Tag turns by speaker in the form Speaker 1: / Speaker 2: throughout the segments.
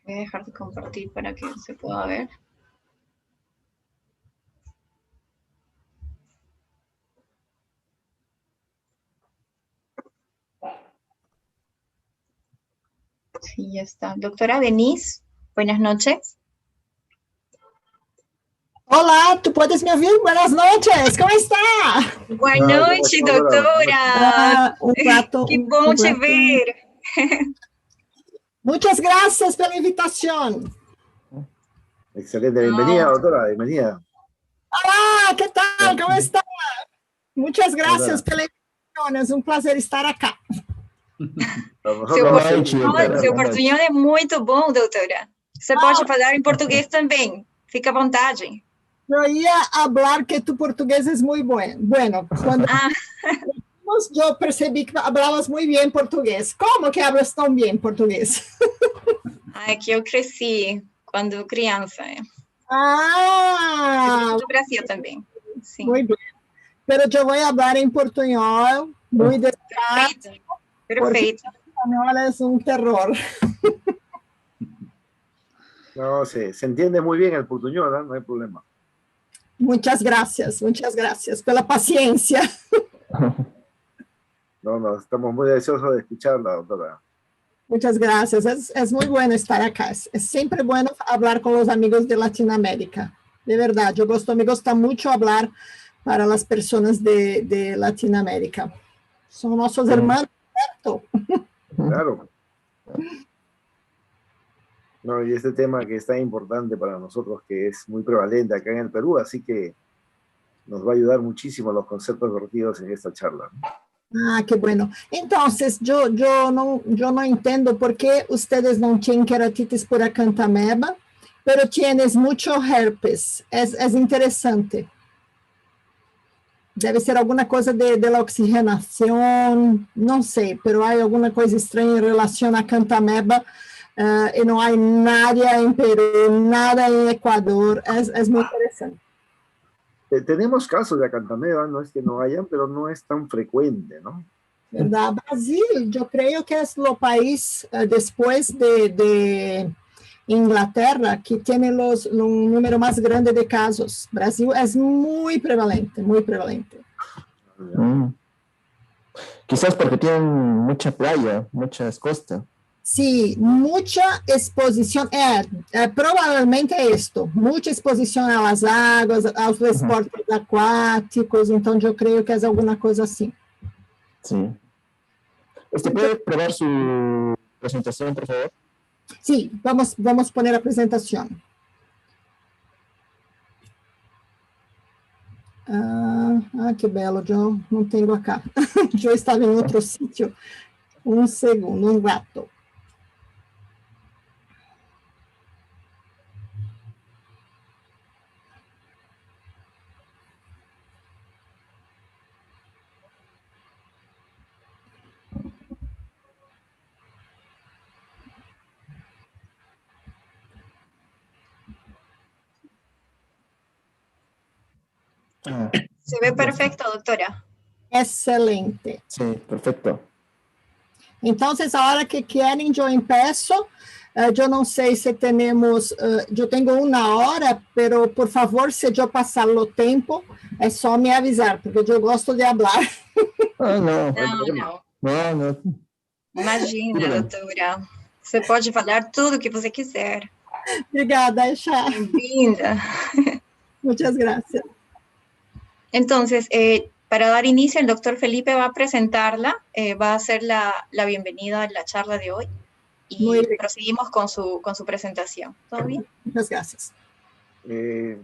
Speaker 1: Voy a dejar de compartir para que se pueda ver. Sí, ya está. Doctora Denise, buenas noches.
Speaker 2: Olá, tu podes me ouvir? Buenas noches, como está?
Speaker 1: Boa noite, doutora.
Speaker 2: Um rato.
Speaker 1: Que bom te ver.
Speaker 2: Muchas gracias pela invitación.
Speaker 3: Excelente, bienvenida, doctora, bienvenida.
Speaker 2: Olá, que tal? Como está? Muchas gracias pela invitación, é um prazer estar acá.
Speaker 1: Seu portunhol é muito bom, doutora. Você pode falar em português também. Fica à vontade.
Speaker 2: Eu ia falar que tu português é muito bom. Bueno, quando eu percebi que falavas muito bem português. Como que hablas tão bem português?
Speaker 1: É que eu cresci quando criança. Do Brasil também. Sim.
Speaker 2: Muito bem. Pero eu vou falar em portunhol, muito
Speaker 1: despacio. Perfeito.
Speaker 2: Español es un terror.
Speaker 3: No, se entiende muy bien el portuñol, ¿no? No hay problema.
Speaker 2: Muchas gracias pela paciencia.
Speaker 3: No, estamos muy deseosos de escucharla, doctora.
Speaker 2: Muchas gracias, es muy bueno estar acá. Es siempre bueno hablar con los amigos de Latinoamérica. De verdad, me gusta mucho hablar para las personas de Latinoamérica. Son nuestros hermanos, ¿cierto?
Speaker 3: Claro. No, y este tema que es tan importante para nosotros, que es muy prevalente acá en el Perú, así que nos va a ayudar muchísimo los conceptos vertidos en esta charla.
Speaker 2: Ah, qué bueno. Entonces, yo no entiendo por qué ustedes no tienen queratitis por acantameba, pero tienes mucho herpes. Es interesante. Deve ser alguma coisa da oxigenação, não sei, pero há alguma coisa estranha em relação a cantameba, e não há nada em Peru, nada em Equador, é muito interessante.
Speaker 3: Tenemos casos de acantameba, no es que no hayan, pero no es tan frecuente, ¿no?
Speaker 2: ¿Verdad? Brasil, yo creo que es el país, después de Inglaterra, que tiene un número más grande de casos. Brasil es muy prevalente, muy prevalente.
Speaker 4: Quizás porque tienen mucha playa, muchas costas.
Speaker 2: Sí, mucha exposición, probablemente esto, mucha exposición a las aguas, a los deportes acuáticos, entonces yo creo que es alguna cosa así.
Speaker 4: Sí. ¿Puede probar su presentación, por favor?
Speaker 2: Sí, vamos poner a presentación. Que belo, yo não tenho acá. Eu estava em outro sítio. Um segundo, um rato.
Speaker 1: Se ve perfecto, doctora.
Speaker 2: Excelente.
Speaker 4: Sí, perfecto.
Speaker 2: Então, a hora que querem, eu empeço. Eu não sei se temos, eu tenho uma hora, pero por favor, se eu passar o tempo, é só me avisar, porque eu gosto de falar.
Speaker 4: Não.
Speaker 1: Imagina, doutora. Você pode falar tudo o que você quiser.
Speaker 2: Obrigada, Aisha.
Speaker 1: Bem-vinda.
Speaker 2: Muchas gracias.
Speaker 1: Entonces, para dar inicio, el doctor Felipe va a presentarla, va a hacer la bienvenida a la charla de hoy y proseguimos con su presentación. ¿Todo bien?
Speaker 2: Muchas gracias.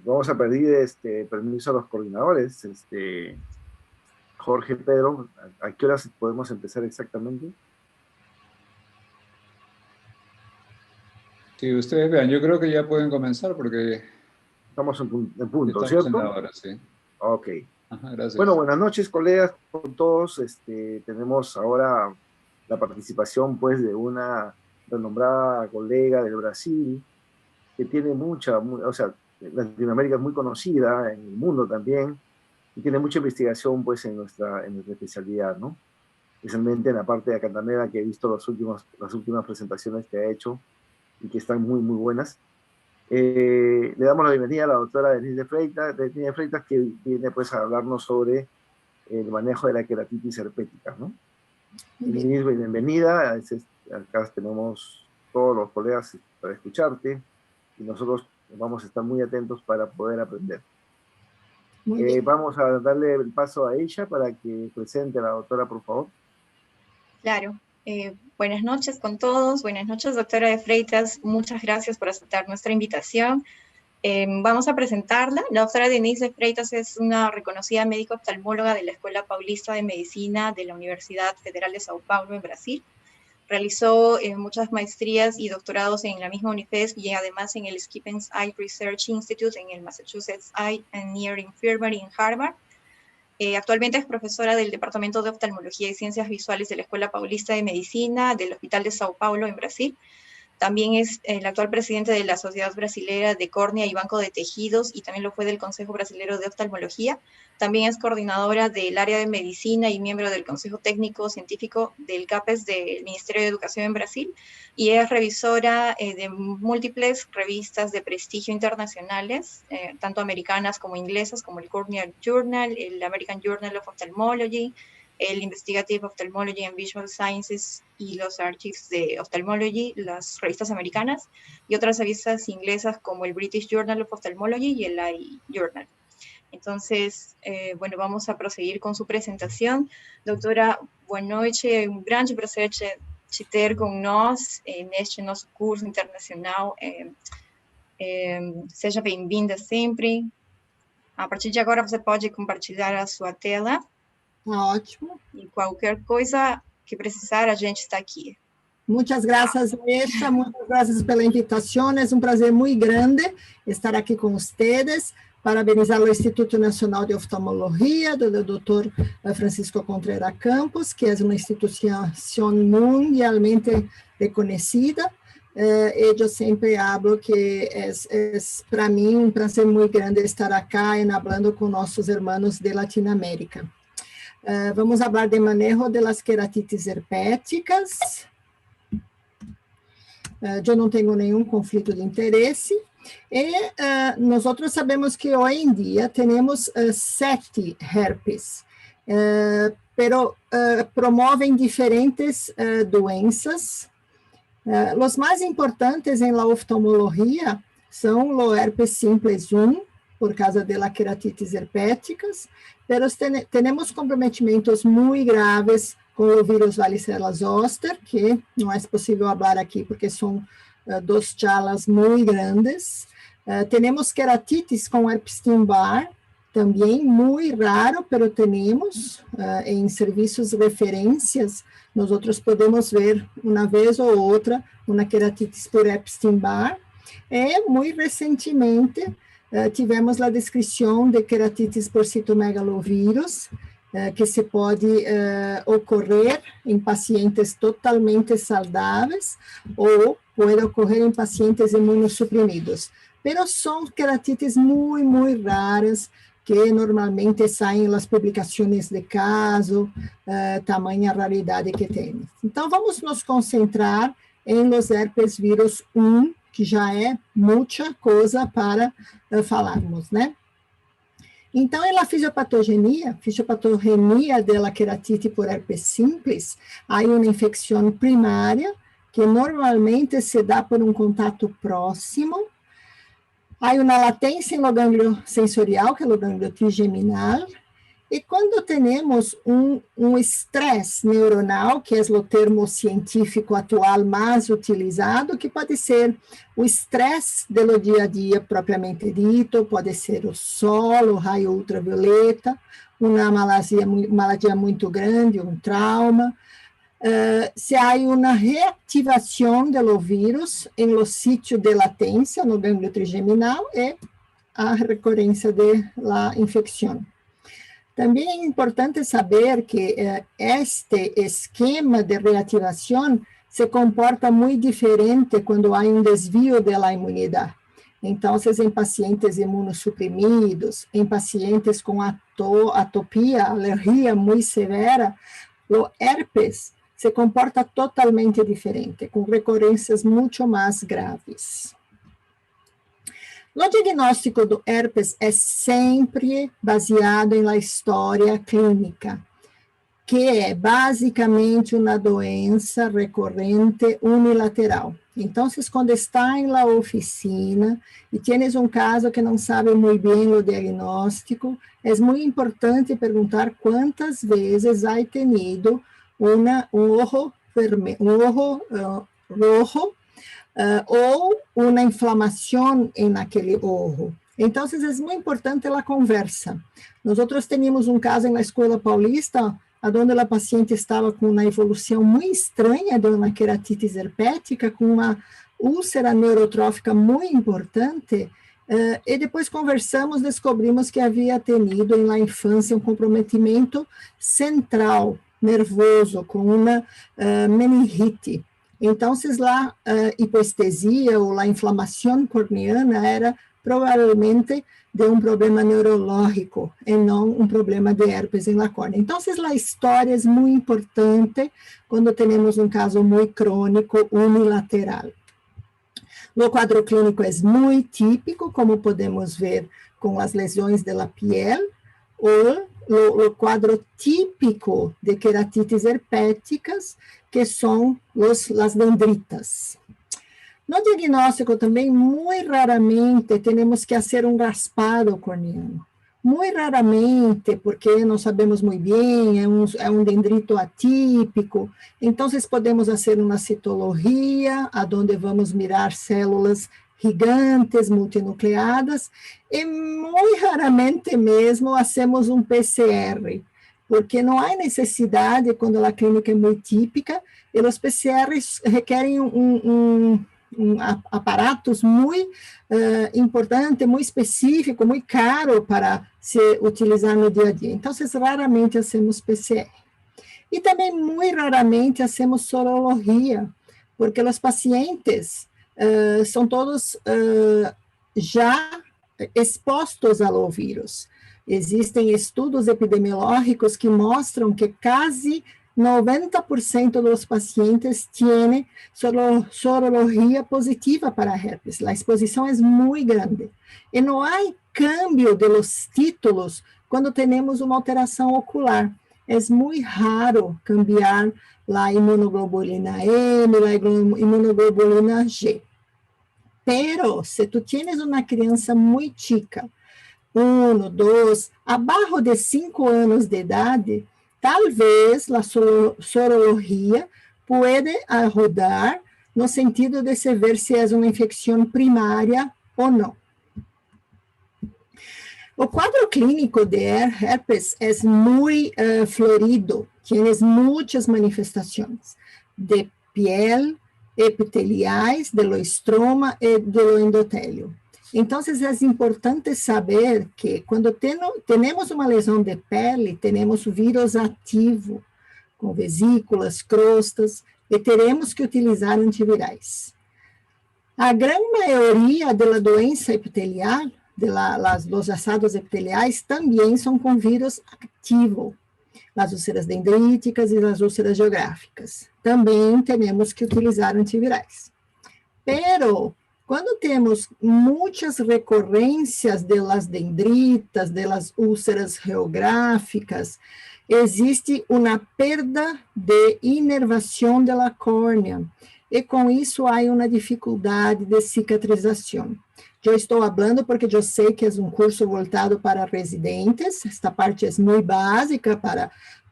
Speaker 3: Vamos a pedir permiso a los coordinadores. Jorge, Pedro, ¿a qué horas podemos empezar exactamente?
Speaker 5: Sí, ustedes vean, yo creo que ya pueden comenzar porque...
Speaker 3: Estamos en punto,
Speaker 5: estamos
Speaker 3: ¿cierto?
Speaker 5: En la hora, sí.
Speaker 3: Ok.
Speaker 5: Ajá, gracias.
Speaker 3: Bueno, buenas noches, colegas, con todos. Tenemos ahora la participación, pues, de una renombrada colega del Brasil, que tiene o sea, Latinoamérica es muy conocida, en el mundo también, y tiene mucha investigación, pues, en nuestra especialidad, ¿no? Especialmente en la parte de acantameba, que he visto las últimas presentaciones que ha hecho, y que están muy, muy buenas. Le damos la bienvenida a la doctora Denise de Freitas, que viene pues a hablarnos sobre el manejo de la queratitis herpética, ¿no? Denise, bienvenida. Acá tenemos todos los colegas para escucharte y nosotros vamos a estar muy atentos para poder aprender. Vamos a darle el paso a ella para que presente a la doctora, por favor.
Speaker 1: Claro. Buenas noches con todos. Buenas noches, doctora de Freitas. Muchas gracias por aceptar nuestra invitación. Vamos a presentarla. La doctora Denise de Freitas es una reconocida médica oftalmóloga de la Escuela Paulista de Medicina de la Universidad Federal de Sao Paulo, en Brasil. Realizó muchas maestrías y doctorados en la misma UniFES y además en el Skippens Eye Research Institute en el Massachusetts Eye and Ear Infirmary en Harvard. Actualmente es profesora del Departamento de Oftalmología y Ciencias Visuales de la Escuela Paulista de Medicina del Hospital de Sao Paulo en Brasil. También es el actual presidente de la Sociedad Brasilera de Córnea y Banco de Tejidos y también lo fue del Consejo Brasilero de Oftalmología. También es coordinadora del área de medicina y miembro del Consejo Técnico Científico del CAPES del Ministerio de Educación en Brasil y es revisora de múltiples revistas de prestigio internacionales, tanto americanas como inglesas, como el Cornea Journal, el American Journal of Ophthalmology, el Investigative Ophthalmology and Visual Sciences y los Archives de Ophthalmology, las revistas americanas, y otras revistas inglesas como el British Journal of Ophthalmology y el Eye Journal. Entonces, bueno, vamos a proseguir com sua apresentação. Doutora, boa noite, é um grande prazer te ter com nós neste nosso curso internacional. Seja bem-vinda sempre. A partir de agora, você pode compartilhar a sua tela.
Speaker 2: Ótimo.
Speaker 1: E qualquer coisa que precisar, a gente está aqui.
Speaker 2: Muchas gracias, Mirta. Muchas gracias pela invitación. Es un placer muy grande estar aquí con ustedes. Parabenizar o Instituto Nacional de Oftalmología do Dr. Francisco Contreras Campos, que es una institución mundialmente reconocida. Yo siempre hablo que es para mí un placer muy grande estar acá y hablando con nuestros hermanos de Latinoamérica. Vamos falar de manejo de las queratitis herpéticas. Eu não tenho nenhum conflito de interesse. E nós sabemos que hoje em dia temos 7 herpes, pero promovem diferentes doenças. Os mais importantes em la oftalmologia são o herpes simples 1, por causa da queratitis herpéticas, pero temos comprometimentos muito graves com o vírus varicela zoster, que não é possível falar aqui porque são 2 charlas muito grandes. Temos queratitis com Epstein-Barr, também muito raro, pero temos em serviços referências, nós podemos ver uma vez ou outra uma queratitis por Epstein-Barr. E muito recentemente tivemos a descrição de queratitis por citomegalovírus, que se pode ocorrer em pacientes totalmente saudáveis ou pode ocorrer em pacientes imunossuprimidos. Mas são queratites muito, muito raras, que normalmente saem nas publicações de caso, tamanha raridade que tem. Então, vamos nos concentrar em los herpes vírus 1, que já é muita coisa para falarmos, né? Então, na fisiopatogenia da queratite por herpes simples, há uma infecção primária, que normalmente se dá por um contato próximo. Há uma latência no gânglio sensorial, que é o gânglio trigeminal. E quando temos um estresse neuronal, que é o termo científico atual mais utilizado, que pode ser o estresse do dia a dia propriamente dito, pode ser o sol, o raio ultravioleta, uma maladia muito grande, um trauma. Se há uma reativação do vírus em lo sítio de latência, no gânglio trigeminal, e a recorrência da infecção. Também é importante saber que este esquema de reativação se comporta muito diferente quando há um desvio da imunidade. Então, em pacientes imunossuprimidos, em pacientes com atopia, alergia muito severa, o herpes se comporta totalmente diferente, com recorrências muito mais graves. O diagnóstico do herpes é sempre baseado na história clínica, que é basicamente uma doença recorrente unilateral. Então, quando está em la oficina e tienes um caso que não sabe muito bem o diagnóstico, é muito importante perguntar quantas vezes ha tenido ojo rojo ou uma inflamação naquele ojo. Então, é muito importante a conversa. Nós tínhamos um caso na Escola Paulista, onde a paciente estava com uma evolução muito estranha de uma queratitis herpética, com uma úlcera neurotrófica muito importante, e depois conversamos, descobrimos que havia tenido na infância um comprometimento central, nervoso, com uma meningite. Então, a hipoestesia ou a inflamação corneana era provavelmente de um problema neurológico e não um problema de herpes na córnea. Então, a história é muito importante quando temos um caso muito crônico unilateral. O quadro clínico é muito típico, como podemos ver com as lesões da pele, ou o quadro típico de queratites herpéticas, que são as dendritas. No diagnóstico também, muito raramente, temos que fazer um raspado corneano. Muito raramente, porque não sabemos muito bem, é um dendrito atípico. Então, podemos fazer uma citologia, onde vamos mirar células gigantes, multinucleadas, e muito raramente mesmo hacemos um PCR, porque não há necessidade, quando a clínica é muito típica, e os PCRs requerem aparatos muito importante, muito específico, muito caro para se utilizar no dia a dia. Então, raramente hacemos PCR. E também, muito raramente, hacemos sorologia, porque os pacientes são todos já expostos ao vírus. Existem estudos epidemiológicos que mostram que quase 90% dos pacientes têm sorologia positiva para herpes. A exposição é muito grande. E não há câmbio de los títulos quando temos uma alteração ocular. É muito raro cambiar a imunoglobulina M, a imunoglobulina G. Pero, se tu tienes uma criança muito chica, 1, 2, abaixo de 5 anos de idade, talvez a sorologia pode rodar no sentido de se ver se é uma infecção primária ou não. O quadro clínico de herpes é muito florido, tem muitas manifestações de piel, epiteliais, do estroma e do endotélio. Então, é importante saber que quando temos uma lesão de pele, temos o vírus ativo, com vesículas, crostas, e teremos que utilizar antivirais. A grande maioria da doença epitelial, dos assados epiteliais, também são com vírus ativo. As úlceras dendríticas e as úlceras geográficas. Também temos que utilizar antivirais. Pero, quando temos muitas recorrências das dendritas, das úlceras geográficas, existe uma perda de inervação da córnea, e com isso há uma dificuldade de cicatrização. Eu estou falando porque eu sei que é um curso voltado para residentes, esta parte é muito básica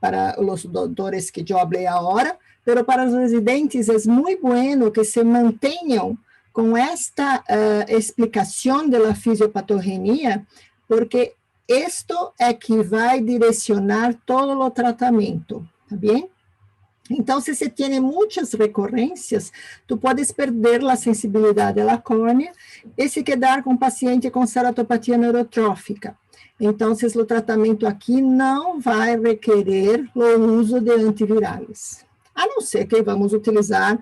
Speaker 2: para os doutores que eu falei agora, mas para os residentes é muito bueno que se mantenham com esta explicação da fisiopatogenia, porque isto é que vai direcionar todo o tratamento, tá bem? Então, se você tem muitas recorrências, tu podes perder a sensibilidade da córnea e se quedar com paciente com ceratopatia neurotrófica. Então, o tratamento aqui não vai requerer o uso de antivirais, a não ser que vamos utilizar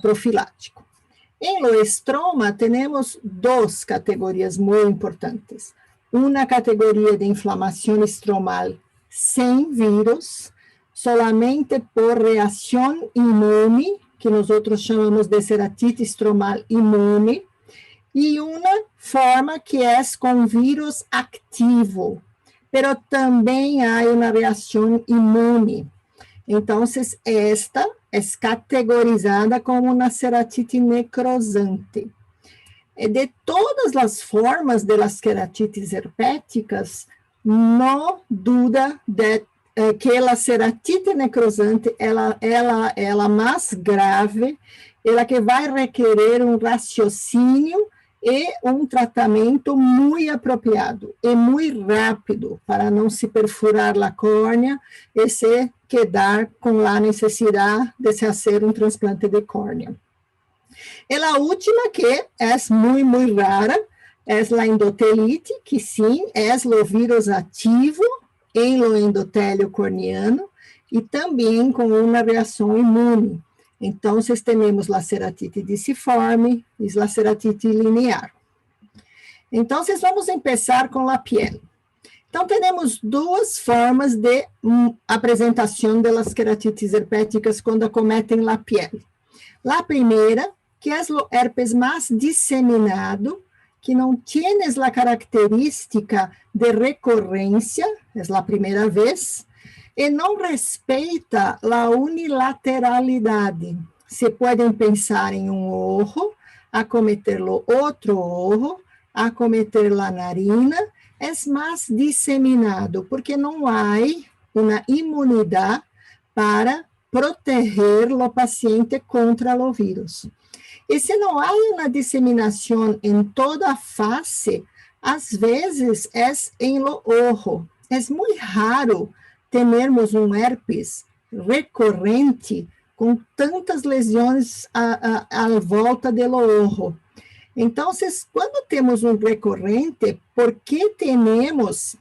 Speaker 2: profilático. Em lo estroma, temos 2 categorias muito importantes. Uma categoria de inflamação estromal sem vírus, solamente por reação imune, que nós chamamos de ceratite estromal imune, e uma forma que é com vírus ativo, pero também há uma reação imune. Então, esta é categorizada como uma ceratite necrosante. De todas as formas de las queratites herpéticas, não duda de que a ceratite necrosante ela mais grave, ela que vai requerer um raciocínio e um tratamento muito apropriado e muito rápido para não se perfurar a córnea e se quedar com a necessidade de se fazer um transplante de córnea. E a última, que é muito rara, é a endotelite, que sim, é o vírus ativo em lo endotélio corneano e também com uma reação imune. Então, temos a ceratite disciforme e a ceratite linear. Então, vamos começar com a pele. Então, temos duas formas de apresentação das queratites herpéticas quando acometem a pele. A primeira, que é o herpes mais disseminado, que não tem a característica de recorrência, é a primeira vez, e não respeita a unilateralidade. Se podem pensar em um olho, acometer-lo outro olho, acometer a narina, é mais disseminado, porque não há uma imunidade para proteger o paciente contra o vírus. E se não há uma disseminação em toda a face, às vezes é em lo ojo. É muito raro termos um herpes recorrente com tantas lesões à volta do ojo. Então, quando temos um recorrente, porque temos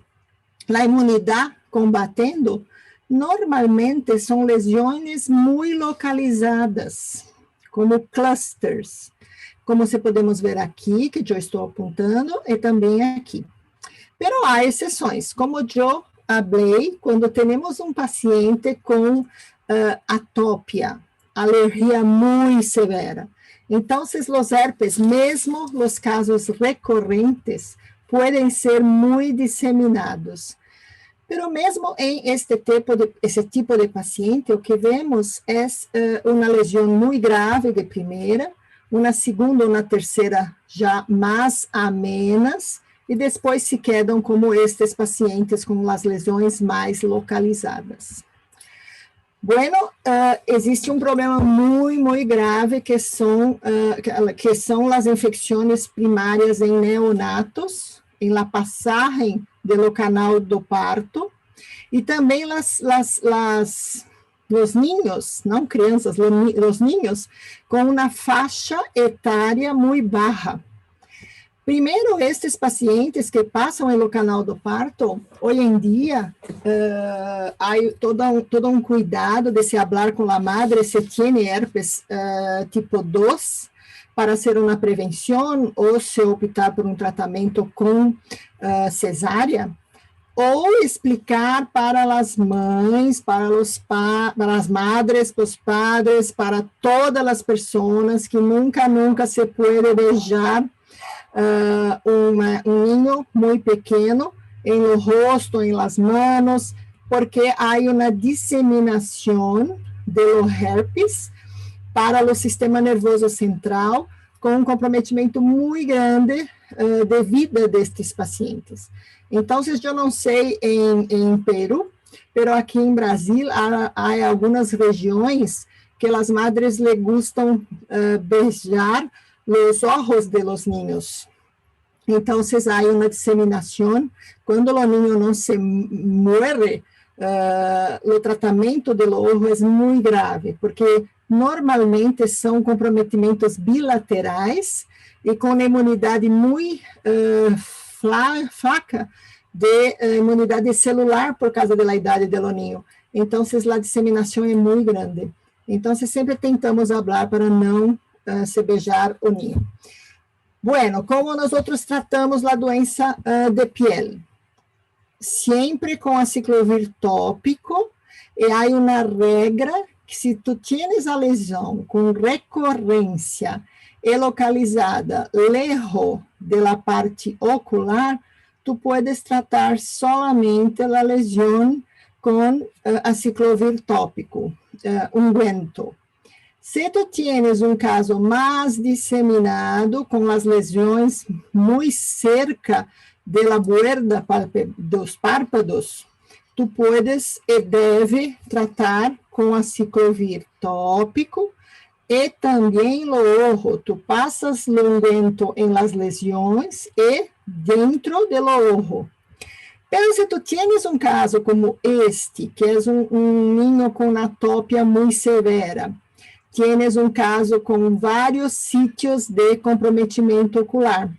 Speaker 2: a imunidade combatendo, normalmente são lesões muito localizadas, como clusters, como se podemos ver aqui, que eu estou apontando, e também aqui. Pero há exceções, como eu falei, quando temos um paciente com atópia, alergia muito severa. Então, os herpes, mesmo os casos recorrentes, podem ser muito disseminados. Pero mesmo em esse tipo de paciente, o que vemos é uma lesão muito grave de primeira, uma segunda ou uma terceira já mais amenas, e depois se quedam como estes pacientes com as lesões mais localizadas. Bueno, existe um problema muito grave que são as infecções primárias em neonatos, em la passagem do canal do parto, e também os ninhos, não crianças, os ninhos, com uma faixa etária muito baixa. Primeiro, estes pacientes que passam no canal do parto, hoje em dia, há todo um cuidado de se falar com a madre se tem herpes tipo 2, para ser uma prevenção, ou se optar por um tratamento com cesárea, ou explicar para as mães, para as madres, para os padres, para todas as pessoas que nunca se pode beijar um ninho muito pequeno em o rosto, em las manos, porque há uma disseminação do herpes para o sistema nervoso central, com um comprometimento muito grande de vida destes pacientes. Então, eu não sei em Peru, mas aqui em Brasil há algumas regiões que as madres le gustam beijar os olhos de los niños. Então, há uma disseminação. Quando o niño não se muere, o tratamento do olho é muito grave, porque normalmente são comprometimentos bilaterais e com imunidade muito fraca de imunidade celular por causa da idade do niño. Então, a disseminação é muito grande. Então, sempre tentamos falar para não se beijar o ninho. Bueno, como nós tratamos a doença de pele? Sempre com aciclovir tópico, e há uma regra que se tu tienes a lesão com recorrência e localizada lejos da parte ocular, tu puedes tratar solamente a lesão com aciclovir tópico, unguento. Se tu tienes um caso mais disseminado, com as lesões muito cerca da borda dos párpados, tu puedes e deve tratar com aciclovir tópico e também o ojo. Tu passas o unguento em las lesões e dentro do ojo. Pero se tu tienes um caso como este, que é um niño com atópia muito severa, tienes um caso com vários sítios de comprometimento ocular,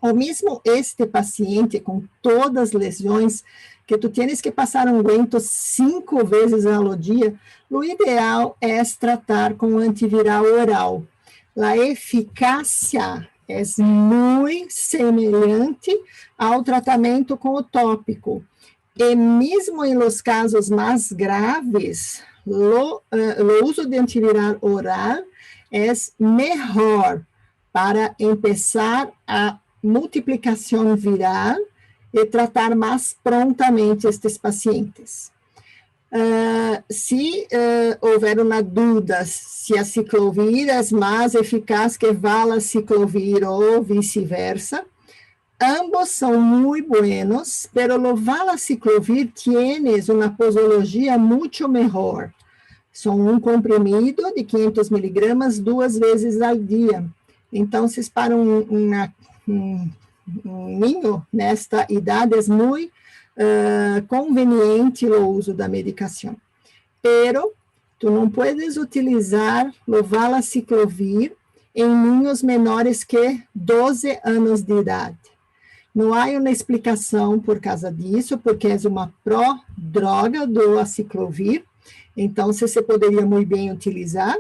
Speaker 2: ou mesmo este paciente com todas as lesões, que tu tienes que passar unguento 5 vezes ao dia, o ideal é tratar com antiviral oral. A eficácia é muito semelhante ao tratamento com o tópico. E mesmo em los casos mais graves, o uso de antiviral oral é melhor para começar a multiplicação viral e tratar mais prontamente estes pacientes. Se houver uma dúvida se a ciclovir é mais eficaz que valaciclovir ou vice-versa, ambos são muito buenos, pero o valaciclovir tienes uma posologia muito melhor. São um comprimido de 500 miligramas 2 vezes ao dia. Então, se para um ninho nesta idade, é muito conveniente o uso da medicação. Pero, tu não puedes utilizar o valaciclovir em ninhos menores que 12 anos de idade. Não há uma explicação por causa disso, porque é uma pró-droga do aciclovir, então se poderia muito bem utilizar,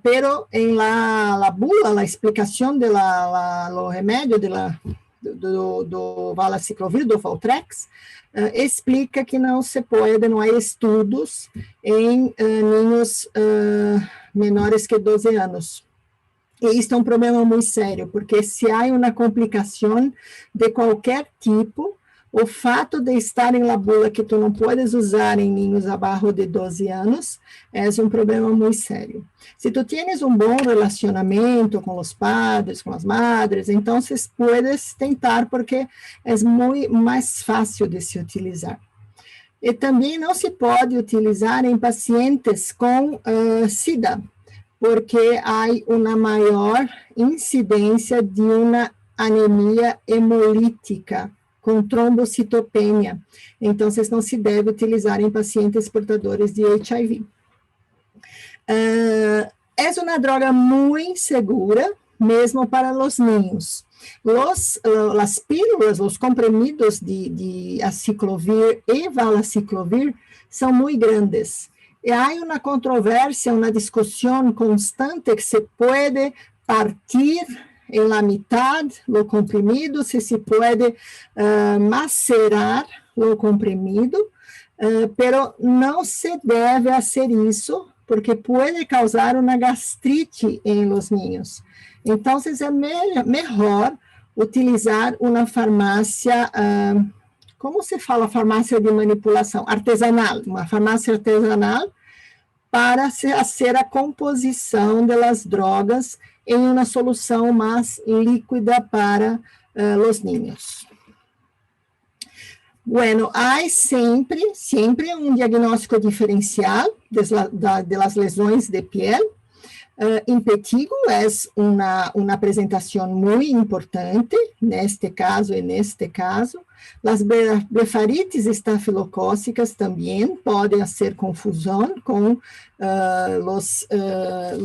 Speaker 2: pero em la bula, a explicação do remédio do valaciclovir, do Valtrex, explica que não se pode, não há estudos em ninhos menores que 12 anos. E isto é um problema muito sério, porque se há uma complicação de qualquer tipo, o fato de estar em la bula que tu não podes usar em ninhos abaixo de 12 anos, é um problema muito sério. Se tu tienes um bom relacionamento com os padres, com as madres, então puedes tentar, porque é muito mais fácil de se utilizar. E também não se pode utilizar em pacientes com SIDA, porque há uma maior incidência de uma anemia hemolítica com trombocitopenia. Então, não se deve utilizar em pacientes portadores de HIV. É uma droga muito segura, mesmo para os ninhos. As pílulas, os comprimidos de aciclovir e valaciclovir são muito grandes. E há uma controvérsia, uma discussão constante que se pode partir em la mitad o comprimido, se pode macerar o comprimido, pero não se deve fazer isso, porque pode causar uma gastrite em los niños. Então, é melhor utilizar uma farmácia, como se fala, farmácia de manipulação? Artesanal, uma farmácia artesanal, para fazer a composição das drogas em uma solução mais líquida para os niños. Bueno, há sempre diagnóstico diferencial de las lesões de piel. Impetigo é uma apresentação muito importante, neste caso e neste caso. As blefarites estafilocócicas também podem ser confusão com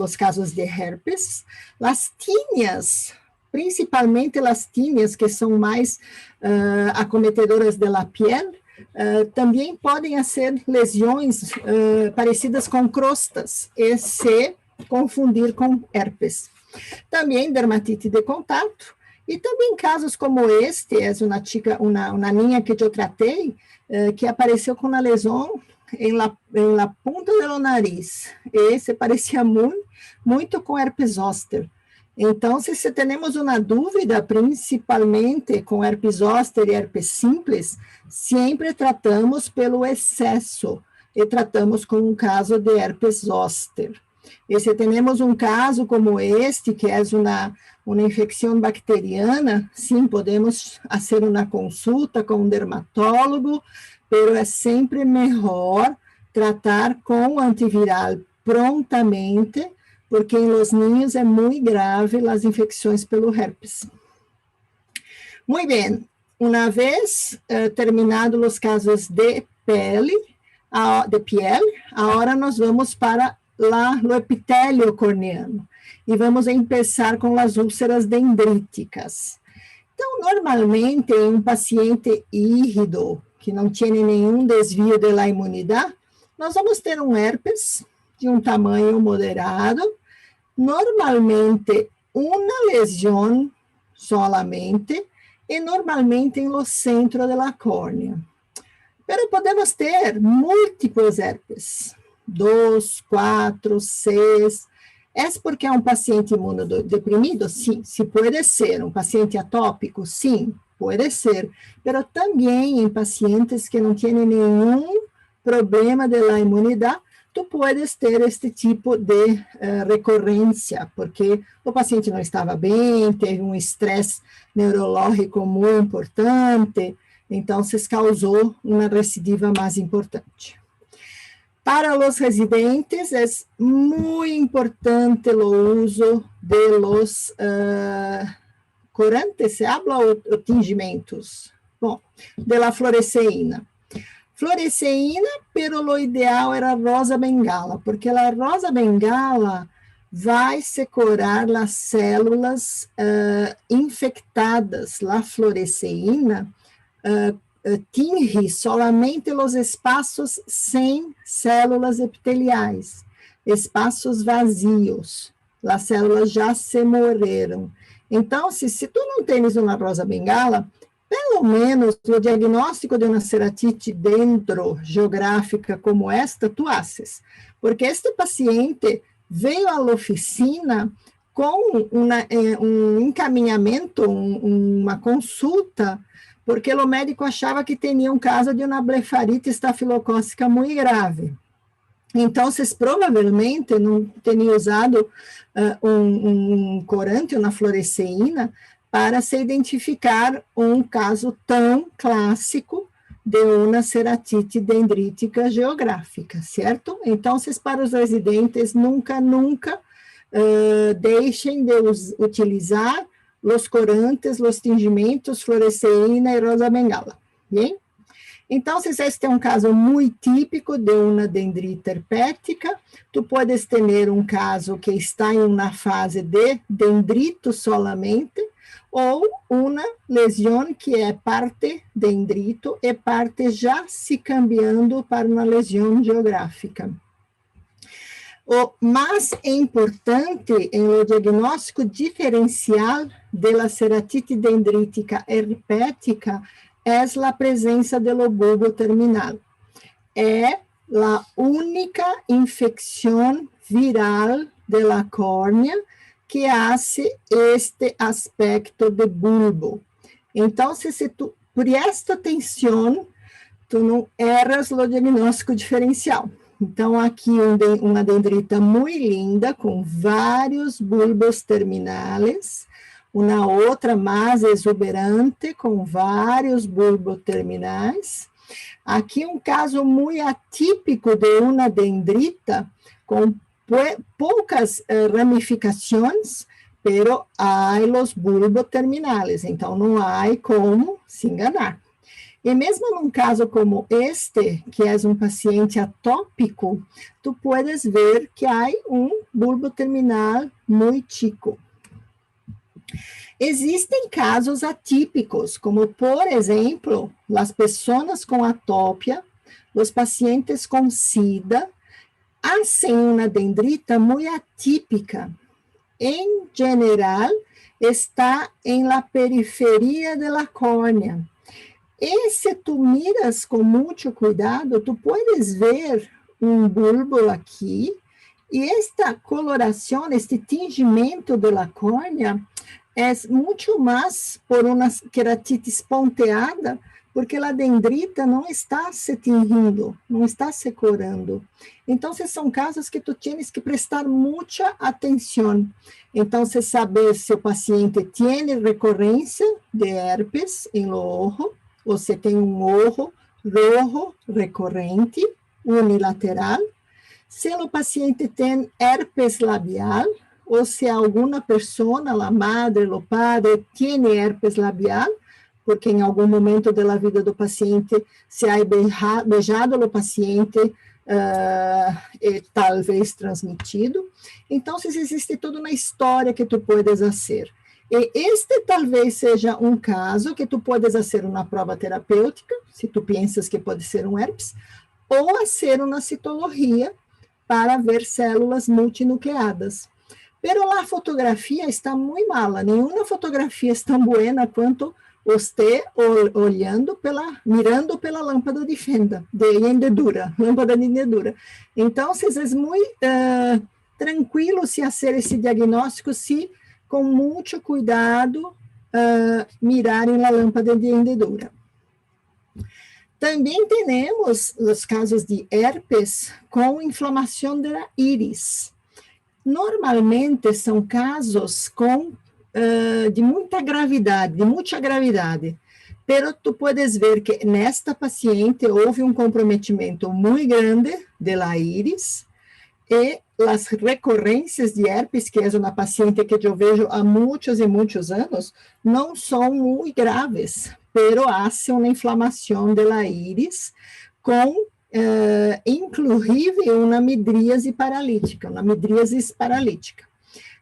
Speaker 2: os casos de herpes. As tíneas, principalmente as tíneas que são mais acometedoras da piel, também podem ser lesões parecidas com crostas e se confundir com herpes. Também dermatite de contato, e também casos como este, é uma niña que eu tratei, que apareceu com uma lesão em la punta do nariz, e se parecia muito com herpes zoster. Então, se temos uma dúvida, principalmente com herpes zoster e herpes simples, sempre tratamos pelo excesso, e tratamos com um caso de herpes zoster. E se temos um caso como este, que é uma infecção bacteriana, sim, podemos fazer uma consulta com um dermatólogo, mas é sempre melhor tratar com antiviral prontamente, porque em los niños é muito grave as infecções pelo herpes. Muito bem, uma vez terminados os casos de piel, agora nós vamos para o epitélio corneano e vamos começar com as úlceras dendríticas. Então, normalmente, em um paciente híbrido, que não tem nenhum desvio da imunidade, nós vamos ter um herpes de um tamanho moderado, normalmente uma lesão solamente, e normalmente no centro da córnea. Mas podemos ter múltiplos herpes, 2, 4, 6. É porque é um paciente imunodeprimido? Sim. Se pode ser. Um paciente atópico? Sim, pode ser. Mas também em pacientes que não têm nenhum problema da imunidade, tu podes ter este tipo de recorrência, porque o paciente não estava bem, teve um estresse neurológico muito importante, então se causou uma recidiva mais importante. Para os residentes, é muito importante o uso de los corantes, se habla ou tingimentos? Bom, de la fluoresceína. Fluoresceína, pero lo ideal era rosa bengala, porque a rosa bengala vai secorar as células infectadas. A fluoresceína tinge solamente os espaços sem células epiteliais, espaços vazios. As células já se morreram. Então, se tu não tens uma rosa bengala, pelo menos o diagnóstico de uma ceratite dendrogeográfica como esta, tu haces. Porque este paciente veio à oficina com um encaminhamento, uma consulta, porque o médico achava que tinha um caso de uma blefarite estafilocócica muito grave. Então, provavelmente não tinha usado um corante, uma fluoresceína, para se identificar um caso tão clássico de uma ceratite dendrítica geográfica, certo? Então, para os residentes, nunca deixem de utilizar os corantes, os tingimentos, fluoresceína e rosa bengala, bem? Então, este é um caso muito típico de uma dendrite herpética. Tu podes ter um caso que está em uma fase de dendrito solamente, ou uma lesão que é parte dendrito e parte já se cambiando para uma lesão geográfica. O mais importante em o diagnóstico diferencial da ceratite dendrítica herpética é a presença do bulbo terminal. É a única infecção viral da córnea que hace este aspecto de bulbo. Então, se tu presta atenção, tu não erras no diagnóstico diferencial. Então, aqui uma dendrita muito linda, com vários bulbos terminais, uma outra mais exuberante, com vários bulbos terminais. Aqui um caso muito atípico de uma dendrita, com poucas ramificações, pero há os bulbos terminais, então não há como se enganar. E mesmo num caso como este, que é um paciente atópico, tu puedes ver que há um bulbo terminal muito chico. Existem casos atípicos, como, por exemplo, as pessoas com atópia, os pacientes com SIDA, hacen uma dendrita muito atípica. Em geral, está em la periferia de la córnea. E se tu miras com muito cuidado, tu puedes ver um bulbo aqui, e esta coloração, este tingimento da córnea, é muito mais por uma queratite ponteada, porque a dendrita não está se tingindo, não está se corando. Então, são casos que tu tienes que prestar muita atenção. Então, saber se o paciente tem recorrência de herpes em ojo, ou se tem um ojo rojo recorrente, unilateral, se o paciente tem herpes labial, ou se alguma pessoa, a madre, o padre, tem herpes labial, porque em algum momento da vida do paciente se ha beijado o paciente e talvez transmitido. Então, existe toda uma história que tu podes fazer. E este talvez seja um caso que tu podes fazer uma prova terapêutica, se tu pensas que pode ser um herpes, ou fazer uma citologia para ver células multinucleadas. Pero a fotografia está muito mala, nenhuma fotografia é tão boa quanto você mirando pela lâmpada de fenda, de hendedura, lâmpada de hendedura. Então, é muito tranquilo se fazer esse diagnóstico, se com muito cuidado mirarem na lâmpada de hendedura. Também temos os casos de herpes com inflamação da íris. Normalmente são casos de muita gravidade, pero tu puedes ver que nesta paciente houve um comprometimento muito grande da íris e as recorrências de herpes, que é uma paciente que eu vejo há muitos e muitos anos, não são muito graves, pero hace uma inflamação da íris com inclusive uma midríase paralítica,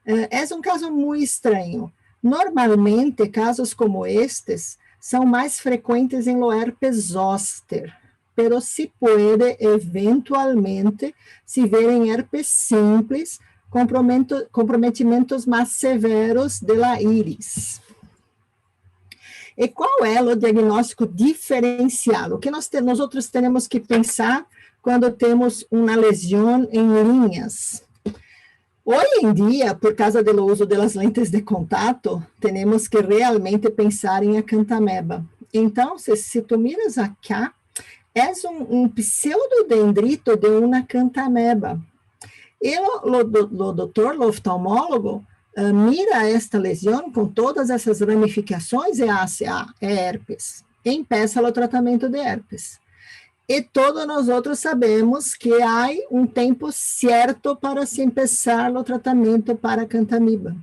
Speaker 2: É um caso muito estranho. Normalmente, casos como estes são mais frequentes em lo herpes zoster, pero se pode, eventualmente, se ver em herpes simples, comprometimentos mais severos da íris. E qual é o diagnóstico diferencial? O que nós outros temos que pensar quando temos uma lesão em linhas? Hoje em dia, por causa do uso das lentes de contato, temos que realmente pensar em acantameba. Então, se tu miras aqui, é um pseudodendrito de uma acantameba. E o doutor, o oftalmólogo, mira esta lesão com todas essas ramificações e hace herpes. E empieza o tratamento de herpes. E todos nós outros sabemos que há um tempo certo para se começar o tratamento para acantameba.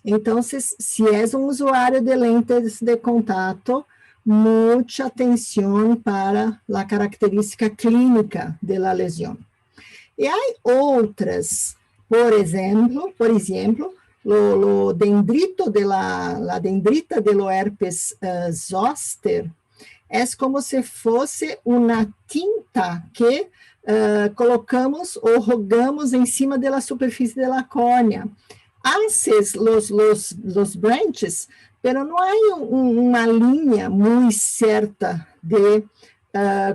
Speaker 2: Então, se és um usuário de lentes de contato, muita atenção para a característica clínica da lesão. E há outras, por exemplo, o dendrito la dendrita do herpes zoster é como se fosse uma tinta que colocamos ou rogamos em cima da superfície da córnea. Haces los branches, pero não há uma linha muito certa de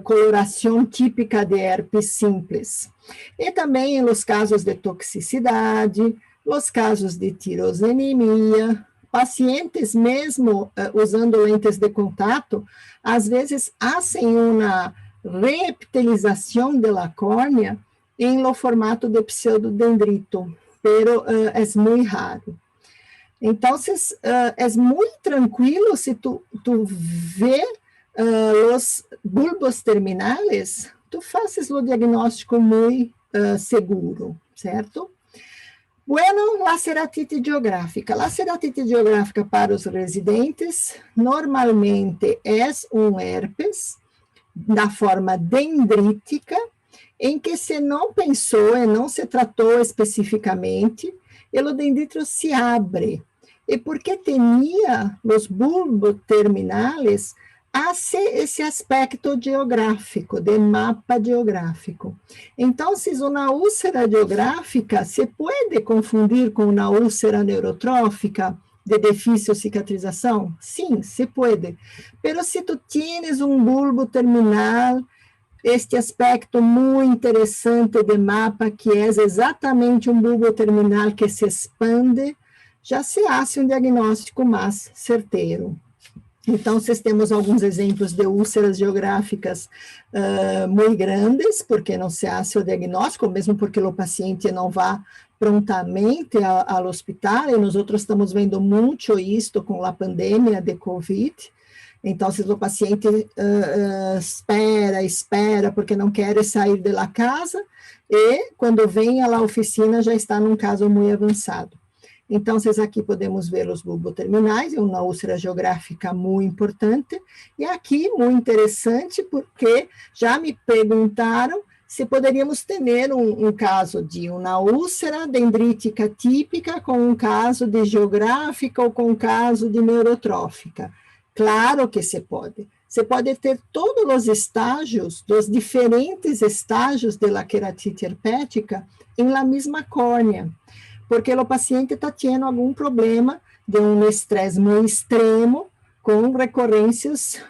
Speaker 2: coloração típica de herpes simples. E também nos casos de toxicidade, os casos de tirosenemia, pacientes mesmo usando lentes de contato, às vezes fazem uma reepitelização da córnea em lo formato de pseudodendrito, pero é muito raro. Então, é muito tranquilo se tu vê os bulbos terminais, tu fazes o diagnóstico muito seguro, certo? Bueno, laceratite geográfica. Laceratite geográfica para os residentes normalmente é um herpes da forma dendrítica, em que se não pensou e não se tratou especificamente, e o dendrito se abre. E porque tinha os bulbos terminais, hace esse aspecto geográfico, de mapa geográfico. Então, uma úlcera geográfica se pode confundir com uma úlcera neurotrófica de difícil cicatrização? Sim, se pode. Pero se tu tienes um bulbo terminal, este aspecto muito interessante de mapa, que é exatamente um bulbo terminal que se expande, já se hace um diagnóstico mais certeiro. Então, nós temos alguns exemplos de úlceras geográficas muito grandes, porque não se hace o diagnóstico, mesmo porque o paciente não vá prontamente ao hospital, e nós estamos vendo muito isto com a pandemia de Covid. Então, se o paciente espera, porque não quer sair da casa, e quando vem à oficina já está num caso muito avançado. Então, aqui podemos ver os bulboterminais, é uma úlcera geográfica muito importante, e aqui muito interessante, porque já me perguntaram se poderíamos ter um caso de uma úlcera dendrítica típica com um caso de geográfica ou com um caso de neurotrófica. Claro que se pode. Você pode ter todos os estágios, dos diferentes estágios da queratite herpética em la mesma córnea, porque o paciente está tendo algum problema de um estresse muito extremo, com recorrências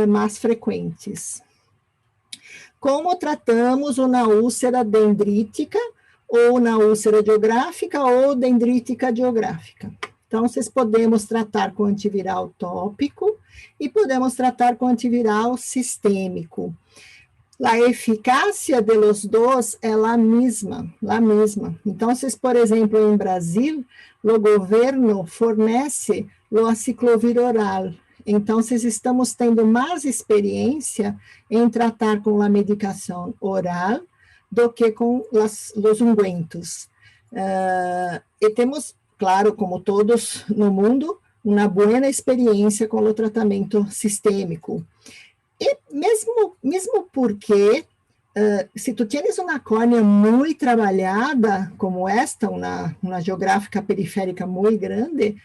Speaker 2: mais frequentes. Como tratamos uma úlcera dendrítica, ou uma úlcera geográfica, ou dendrítica geográfica? Então, vocês podemos tratar com antiviral tópico e podemos tratar com antiviral sistêmico. A eficácia de los dois é a mesma. Então, por exemplo, em Brasil, o governo fornece o aciclovir oral. Então, estamos tendo mais experiência em tratar com a medicação oral do que com os ungüentos. E temos, claro, como todos no mundo, uma boa experiência com o tratamento sistêmico. E mesmo porque, se tu tienes uma córnea muito trabalhada, como esta, uma geográfica periférica muito grande,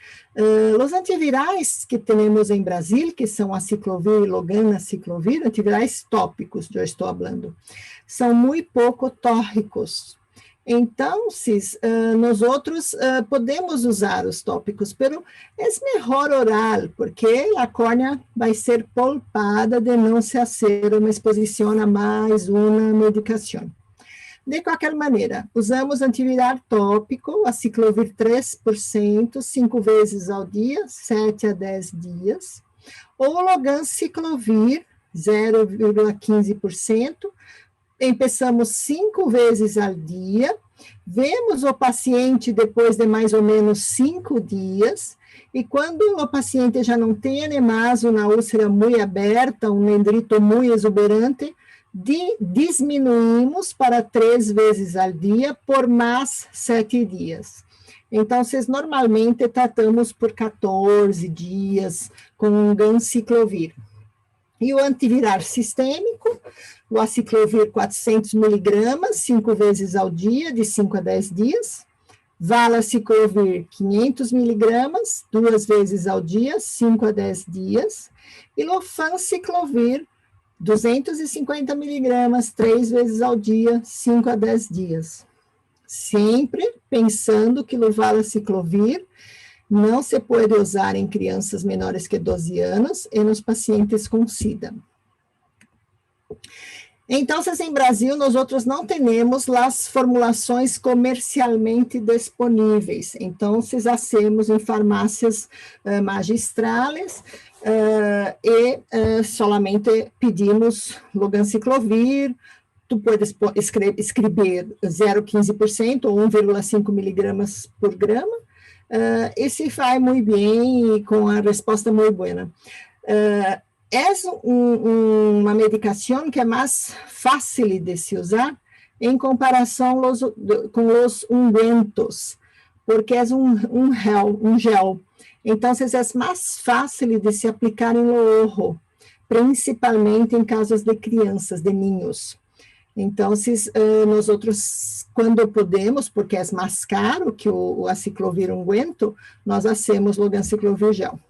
Speaker 2: os antivirais que temos em Brasil, que são aciclovir e loganaciclovir, antivirais tópicos, eu estou falando, são muito pouco tórricos. Então, nós podemos usar os tópicos, pero é melhor oral, porque a córnea vai ser polpada de não se fazer uma exposição a mais uma medicação. De qualquer maneira, usamos antiviral tópico, aciclovir 3%, 5 vezes ao dia, 7 a 10 dias, ou loganciclovir, 0,15%, Começamos 5 vezes ao dia, vemos o paciente depois de mais ou menos 5 dias, e quando o paciente já não tem mais uma úlcera muito aberta, um dendrito muito exuberante, diminuímos para 3 vezes ao dia por mais 7 dias. Então, normalmente tratamos por 14 dias com um ganciclovir. E o antiviral sistêmico, o aciclovir 400 miligramas, 5 vezes ao dia, de 5 a 10 dias. Valaciclovir 500 miligramas, 2 vezes ao dia, 5 a 10 dias. E lofanciclovir 250 miligramas, 3 vezes ao dia, 5 a 10 dias. Sempre pensando que o valaciclovir não se pode usar em crianças menores que 12 anos e nos pacientes com SIDA. Então, em Brasil, nós não temos as formulações comercialmente disponíveis. Então, hacemos em farmácias magistrales e solamente pedimos loganciclovir. Tu podes escrever 0,15% ou 1,5 miligramas por grama. E se faz muito bem e com a resposta muito boa. É uma medicação que é mais fácil de se usar em comparação com os ungüentos, porque é um gel. Então, é mais fácil de se aplicar em ojo, principalmente em casos de crianças, de ninhos. Então, nós quando podemos, porque é mais caro que o aciclovir ungüento, nós hacemos loganciclovir gel.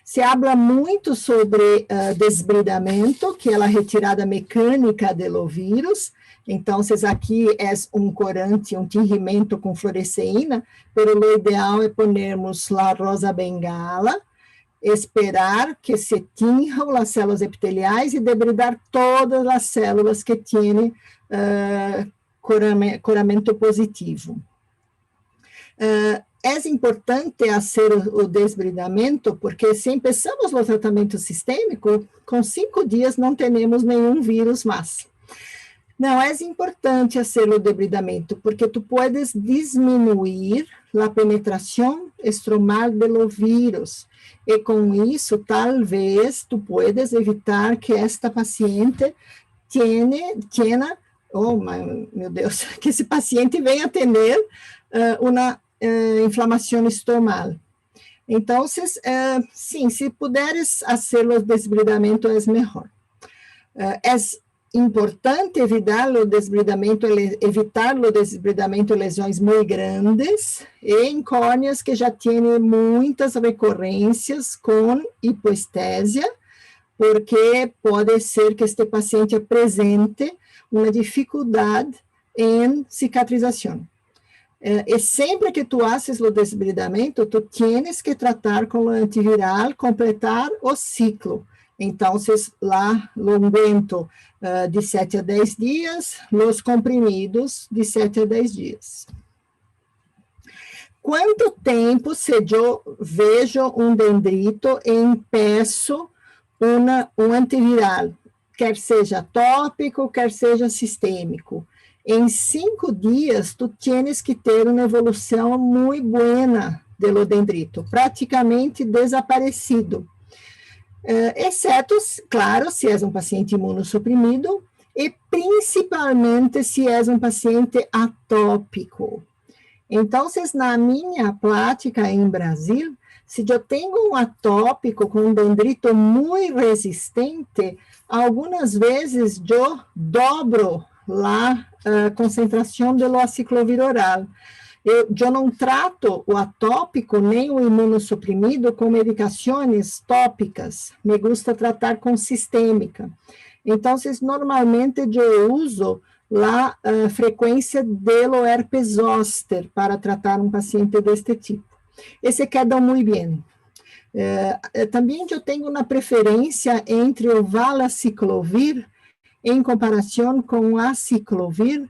Speaker 2: Se habla muito sobre desbridamento, que é a retirada mecânica do vírus, Então, aqui é um corante, um tingimento com fluoresceína, mas o ideal é ponermos a rosa bengala, esperar que se tinjam as células epiteliais e debridar todas as células que têm coramento positivo. É importante fazer o desbridamento, porque se começamos o tratamento sistêmico, com 5 dias não temos nenhum vírus mais. Não, é importante fazer o debridamento, porque tu puedes diminuir a penetração estromal do vírus, e com isso, talvez, tu puedes evitar que esta paciente tenha, oh meu Deus, que esse paciente venha a ter uma inflamação estomal. Então, sim, se puderes fazer o desbridamento, é melhor. É importante evitar o desbridamento de lesões muito grandes e em córneas que já têm muitas recorrências com hipoestésia, porque pode ser que este paciente apresente uma dificuldade em cicatrização. E sempre que tu haces o desbridamento, tu tienes que tratar com o antiviral, completar o ciclo. Então, lá, o unguento de 7 a 10 dias, os comprimidos de 7 a 10 dias. Quanto tempo se eu vejo um dendrito e peço um antiviral, quer seja tópico, quer seja sistêmico? Em 5 dias, tu tienes que ter uma evolução muito boa do dendrito, praticamente desaparecido. Exceto, claro, se és um paciente imunossuprimido e principalmente se és um paciente atópico. Então, na minha prática em Brasil, se eu tenho um atópico com um dendrito muito resistente, algumas vezes eu dobro a concentração do aciclovir oral. Eu não trato o atópico nem o imunossuprimido com medicações tópicas, me gusta tratar com sistêmica. Então, normalmente eu uso a frequência do herpes zoster para tratar um paciente deste tipo. Esse queda muito bem. Também eu tenho uma preferência entre o valaciclovir em comparação com o aciclovir,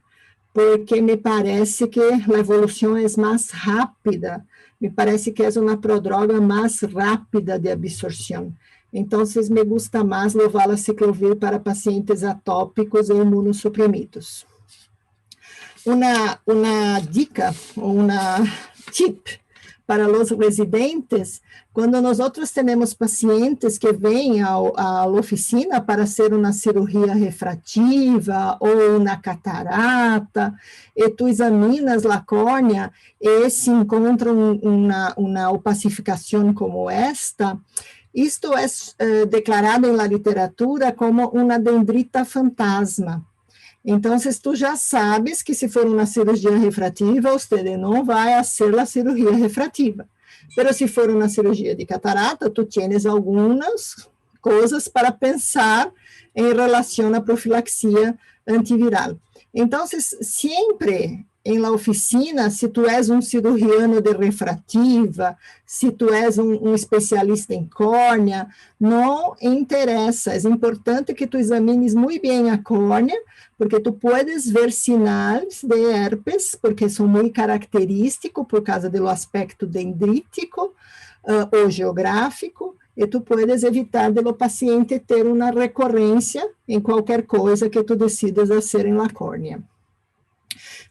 Speaker 2: porque me parece que a evolução é mais rápida, me parece que é uma prodroga mais rápida de absorção. Então, me gusta mais o valaciclovir para pacientes atópicos e imunossuprimidos. Uma dica, uma tip para os residentes, quando nós temos pacientes que vêm à oficina para fazer uma cirurgia refrativa ou uma catarata, e tu examinas a córnea e se encontra uma opacificação como esta, isto é declarado na literatura como uma dendrita fantasma. Então, tu já sabes que se for uma cirurgia refrativa, você não vai fazer a cirurgia refrativa. Mas se for uma cirurgia de catarata, tu tienes algumas coisas para pensar em relação à profilaxia antiviral. Então, sempre em la oficina, se tu és um cirurgiano de refrativa, se tu és um especialista em córnea, não interessa, é importante que tu examines muito bem a córnea, porque tu puedes ver sinais de herpes, porque são muito característicos por causa do aspecto dendrítico ou geográfico, e tu puedes evitar do paciente ter uma recorrência em qualquer coisa que tu decidas fazer na córnea.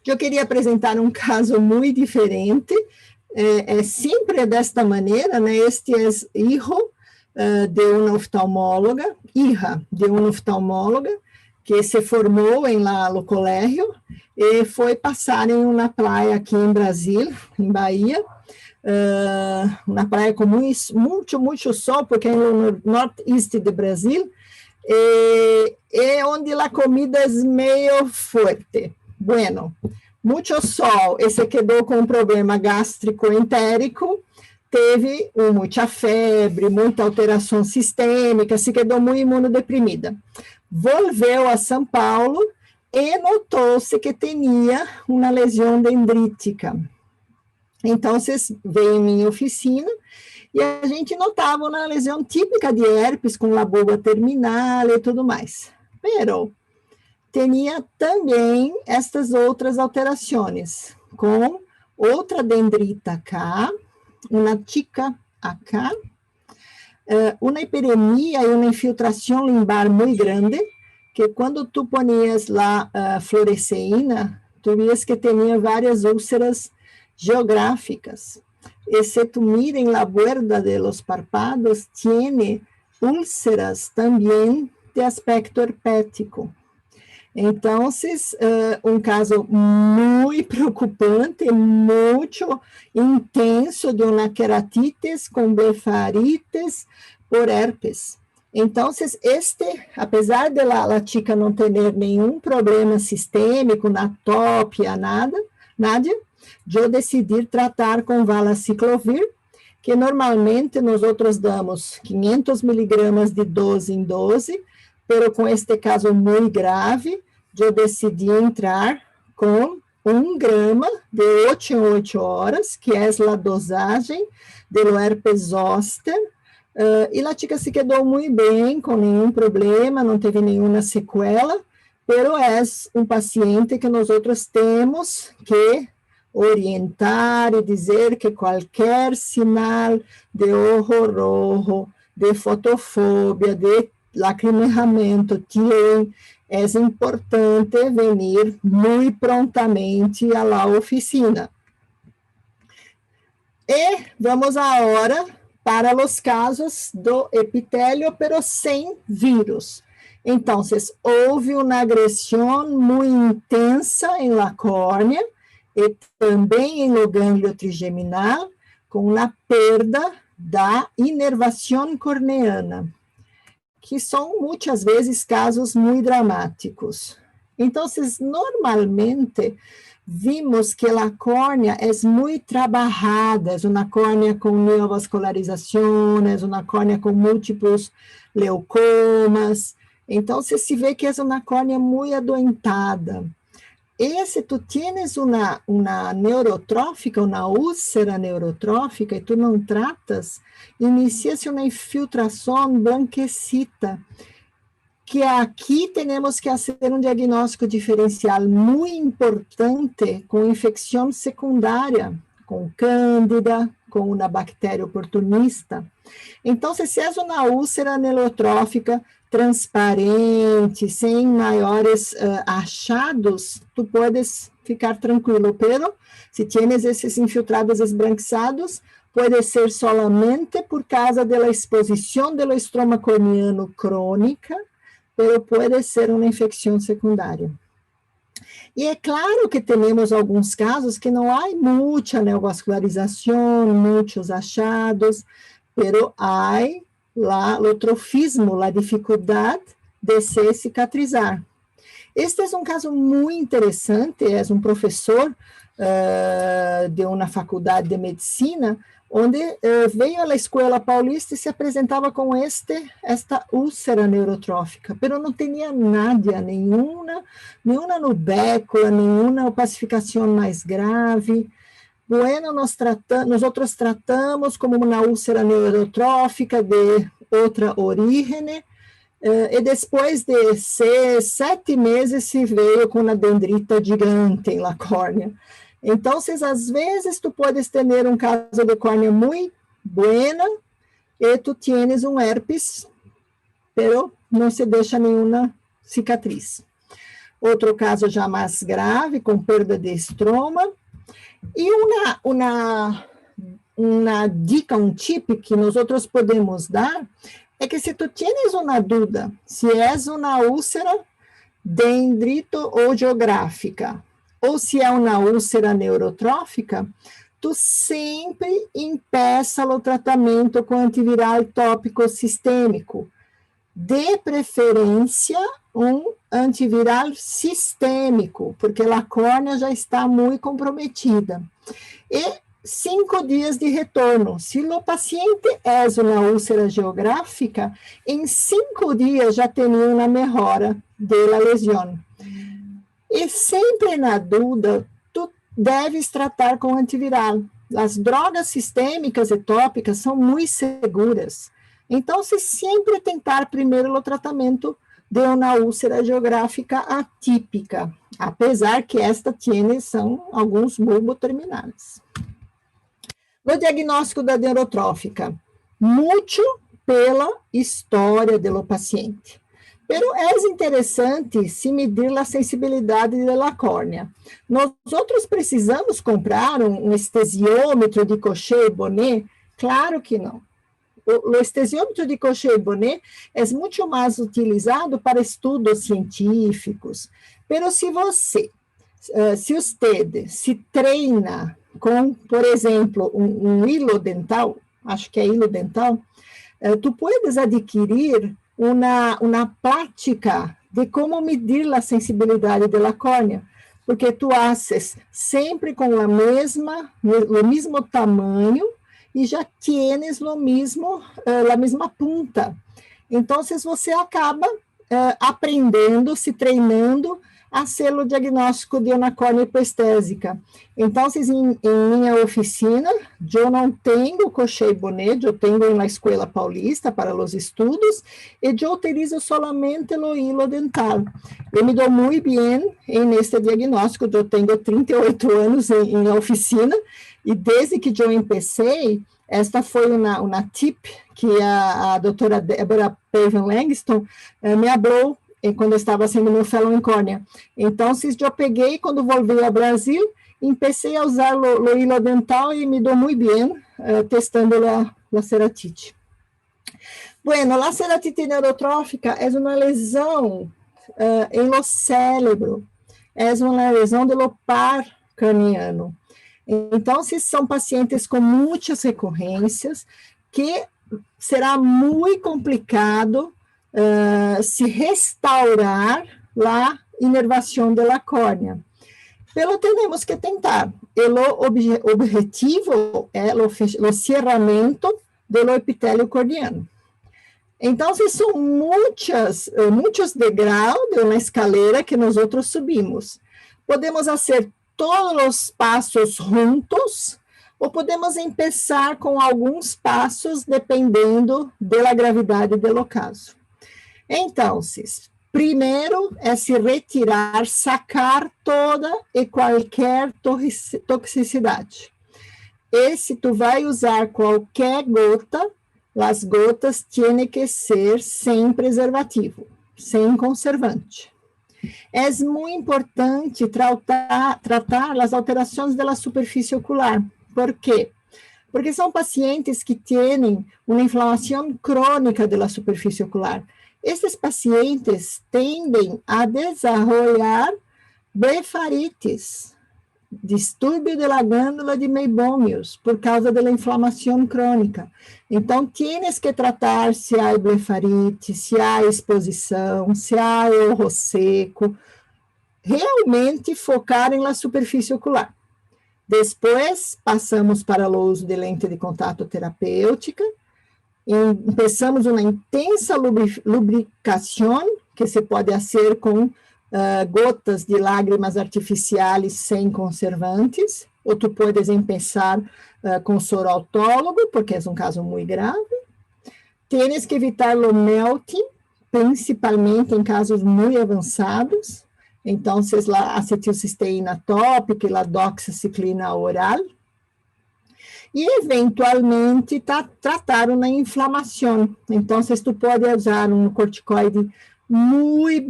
Speaker 2: Eu queria apresentar um caso muito diferente, sempre desta maneira, né? Este é hijo de uma oftalmóloga, hija de uma oftalmóloga, que se formou no colégio e foi passar em uma praia aqui em Brasil, em Bahia, uma praia com muito sol, porque é no norte do Brasil, e onde a comida é meio forte. Bueno, muito sol, e se quedou com um problema gástrico entérico, teve muita febre, muita alteração sistêmica, se quedou muito imunodeprimida. Volveu a São Paulo e notou-se que tinha uma lesão dendrítica. Então, veio em minha oficina e a gente notava uma lesão típica de herpes, com a bulba terminal e tudo mais. Pero tinha também estas outras alterações, com outra dendrita acá, uma tica acá, uma hiperemia e uma infiltração limbar muito grande, que quando tu ponias lá fluoresceína, tu vias que tinha várias úlceras geográficas. E se tu mira en la borda de los párpados, tiene úlceras também de aspecto herpético. Então, caso muito preocupante, muito intenso de uma queratitis com blefaritis por herpes. Então, apesar de la chica não ter nenhum problema sistêmico, na tópia, nada, eu decidi tratar com valaciclovir, que normalmente nós damos 500 miligramas de 12 em 12, pero com este caso muito grave, eu decidi entrar com 1 grama de 8 em 8 horas, que é a dosagem do herpes zoster, e a chica se quedou muito bem, com nenhum problema, não teve nenhuma sequela, pero é um paciente que nós temos que orientar e dizer que qualquer sinal de ojo rojo, de fotofobia, de lacrimejamento é importante vir muito prontamente à oficina. E vamos agora para os casos do epitélio, pero sem vírus. Então, houve uma agressão muito intensa em la córnea e também em lo gânglio trigeminal, com a perda da inervação corneana, que são muitas vezes casos muito dramáticos. Então, normalmente, vimos que a córnea é muito trabalhada, é uma córnea com neovascularização, é uma córnea com múltiplos leucomas. Então, se vê que é uma córnea muito adoentada. E se tu tienes uma neurotrófica, uma úlcera neurotrófica, e tu não tratas, inicia-se uma infiltração blanquecita, que aqui temos que fazer um diagnóstico diferencial muito importante com infecção secundária, com cândida, com uma bactéria oportunista. Então, se é uma úlcera neurotrófica transparente, sem maiores achados, tu podes ficar tranquilo, pero se tienes esses infiltrados esbranquiçados, pode ser solamente por causa da exposição do estroma corneano crônica, pero pode ser uma infecção secundária. E é claro que temos alguns casos que não há muita neovascularização, muitos achados, pero há o trofismo, a dificuldade de se cicatrizar. Este é um caso muito interessante, é um professor de uma faculdade de medicina, onde veio à Escola Paulista e se apresentava com esta úlcera neurotrófica, mas não tinha nada, nenhuma nubécula, nenhuma opacificação mais grave. Bueno, nós tratamos como uma úlcera neurotrófica de outra origem, e depois de 7 meses se veio com uma dendrita gigante na córnea. Então, às vezes, tu podes ter um caso de córnea muito buena e tu tienes um herpes, pero não se deixa nenhuma cicatriz. Outro caso já mais grave, com perda de estroma. E uma dica, um tip que nós podemos dar é que se tu tienes uma dúvida se é uma úlcera dendrito ou geográfica, ou se é uma úlcera neurotrófica, tu sempre empeça o tratamento com antiviral tópico sistêmico, de preferência um antiviral sistêmico, porque a córnea já está muito comprometida. E 5 dias de retorno. Se o paciente é uma úlcera geográfica, em 5 dias já tem uma melhora da lesão. E sempre na dúvida, tu deves tratar com antiviral. As drogas sistêmicas e tópicas são muito seguras. Então, se sempre tentar primeiro o tratamento de uma úlcera geográfica atípica, apesar que esta tiene são alguns bulbos terminais. No diagnóstico da neurotrófica, muito pela história do paciente. Pero é interessante se medir a sensibilidade da córnea. Nós outros precisamos comprar um estesiômetro de Cochet e Bonnet? Claro que não. O estesiômetro de Cochet e Bonnet é muito mais utilizado para estudos científicos. Pero se você, se você se treina com, por exemplo, um hilo dental, acho que é hilo dental, tu podes adquirir uma prática de como medir a sensibilidade da córnea, porque tu haces sempre com o mesmo tamanho e já tienes a mesma punta. Então, você acaba aprendendo, se treinando a ser o diagnóstico de uma córnea hipoestésica. Então, em minha oficina, eu não tenho Cochet e Bonnet, eu tenho na Escola Paulista para os estudos, e eu utilizo solamente o hilo dental. Eu me dou muito bem neste diagnóstico, eu tenho 38 anos em oficina, e desde que eu comecei, esta foi uma tip que a doutora Deborah Pavan Langston me falou quando eu estava sendo meu fellow em córnea. Então, eu peguei, quando voltei ao Brasil, comecei a usar o hilo dental e me dou muito bem testando a ceratite. Bueno, a ceratite neurotrófica é uma lesão em lo cérebro, é uma lesão do par craniano. Então, são pacientes com muitas recorrências, que será muito complicado se restaurar a inervação da córnea. Pero temos que tentar. O objetivo é o cerramento do epitélio corneano. Então, são muitos degraus de uma escalera que nós outros subimos. Podemos fazer todos os passos juntos, ou podemos começar com alguns passos, dependendo da gravidade do caso. Então, primeiro é se retirar, sacar toda e qualquer toxicidade. E se tu vai usar qualquer gota, as gotas têm que ser sem preservativo, sem conservante. É muito importante tratar as alterações da superfície ocular. Por quê? Porque são pacientes que têm uma inflamação crônica da superfície ocular. Esses pacientes tendem a desenvolver blefarites, distúrbio da glândula de Meibomius, por causa da inflamação crônica. Então, tienes que tratar se há blefarite, se há exposição, se há ojo seco, realmente focar na superfície ocular. Depois, passamos para o uso de lente de contato terapêutica, começamos uma intensa lubricação, que se pode fazer com gotas de lágrimas artificiais sem conservantes, ou tu podes começar com soro autólogo, porque é um caso muito grave. Tienes que evitar o melting, principalmente em casos muito avançados. Então, a acetilcisteína tópica e a doxiciclina oral. E, eventualmente, tratar uma inflamação. Então, tu pode usar um corticoide muito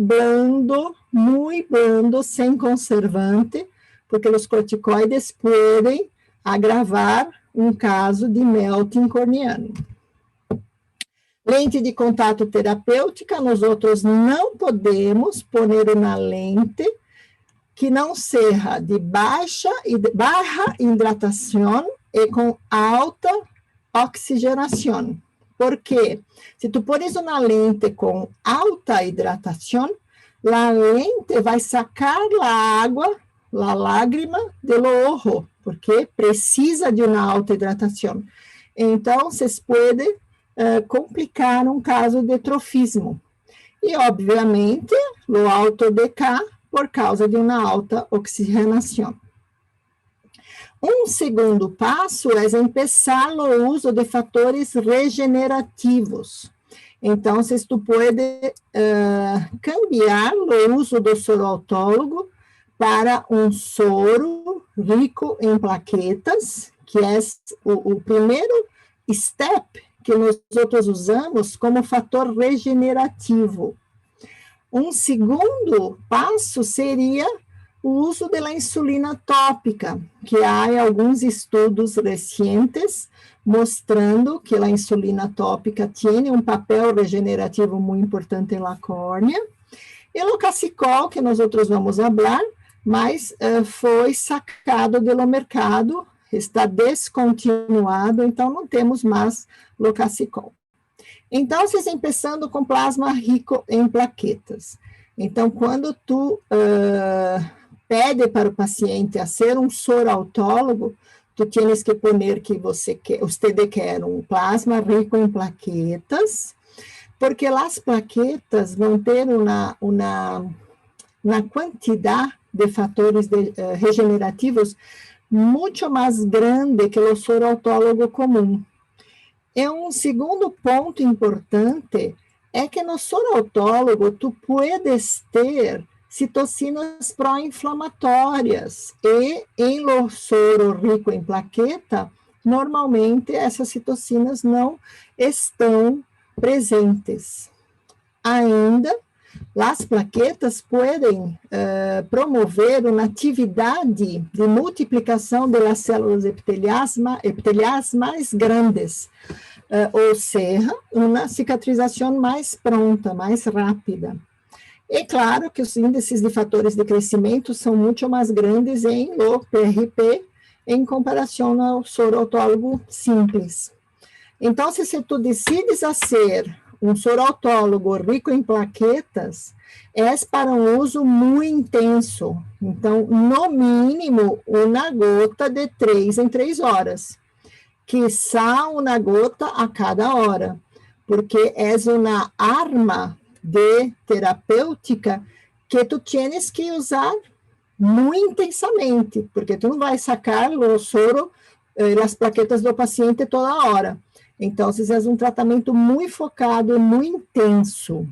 Speaker 2: blando, sem conservante, porque os corticoides podem agravar um caso de melting corneano. Lente de contato terapêutica, nós outros não podemos pôr uma lente que não seja de baixa hidratação e com alta oxigenação. Por quê? Se tu pones uma lente com alta hidratação, a lente vai sacar a água, a lágrima do ojo, porque precisa de uma alta hidratação. Então, vocês podem complicar um caso de trofismo. E, obviamente, o alto DK por causa de uma alta oxigenação. Um segundo passo é começar o uso de fatores regenerativos. Então, tu pode cambiar o uso do soro autólogo para um soro rico em plaquetas, que é o primeiro step que nós outros usamos como fator regenerativo. Um segundo passo seria o uso da insulina tópica, que há alguns estudos recentes mostrando que a insulina tópica tem um papel regenerativo muito importante na córnea. E o Cassicol, que nós outros vamos falar, mas foi sacado do mercado, está descontinuado, então não temos mais o Cassicol. Então, vocês começando com plasma rico em plaquetas. Então, quando tu pede para o paciente a ser um soro autólogo, tu tienes que poner que você quer um plasma rico em plaquetas, porque as plaquetas vão ter uma quantidade de fatores regenerativos muito mais grande que o soro autólogo comum. E um segundo ponto importante é que no soro autólogo tu puedes ter citocinas pró-inflamatórias e em lo soro rico em plaqueta, normalmente essas citocinas não estão presentes. Ainda, as plaquetas podem promover uma atividade de multiplicação das células epiteliais mais grandes, ou seja, uma cicatrização mais pronta, mais rápida. É claro que os índices de fatores de crescimento são muito mais grandes em lo PRP em comparação ao soro autólogo simples. Então, se tu decides a ser um soro autólogo rico em plaquetas, é para um uso muito intenso. Então, no mínimo, uma gota de 3 em 3 horas. Quizá uma gota a cada hora, porque é uma arma de terapêutica que tu tienes que usar muito intensamente, porque tu não vai sacar o soro, as plaquetas do paciente toda hora. Então, é um tratamento muito focado, muito intenso.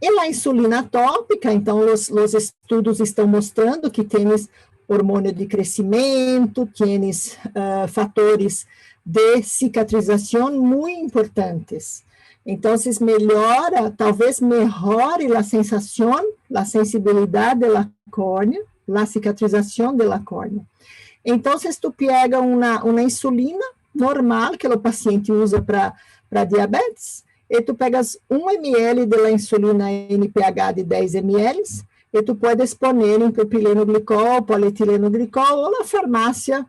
Speaker 2: E a insulina tópica, então, os estudos estão mostrando que tienes hormônio de crescimento, tienes fatores de cicatrização muito importantes. Então, melhora, talvez melhore a sensação, a sensibilidade da córnea, a cicatrização da córnea. Então, tu pega uma insulina normal que o paciente usa para diabetes, e tu pegas 1 ml da insulina NPH de 10 ml, e tu puedes poner em propileno-glicol, polietileno-glicol, ou a farmácia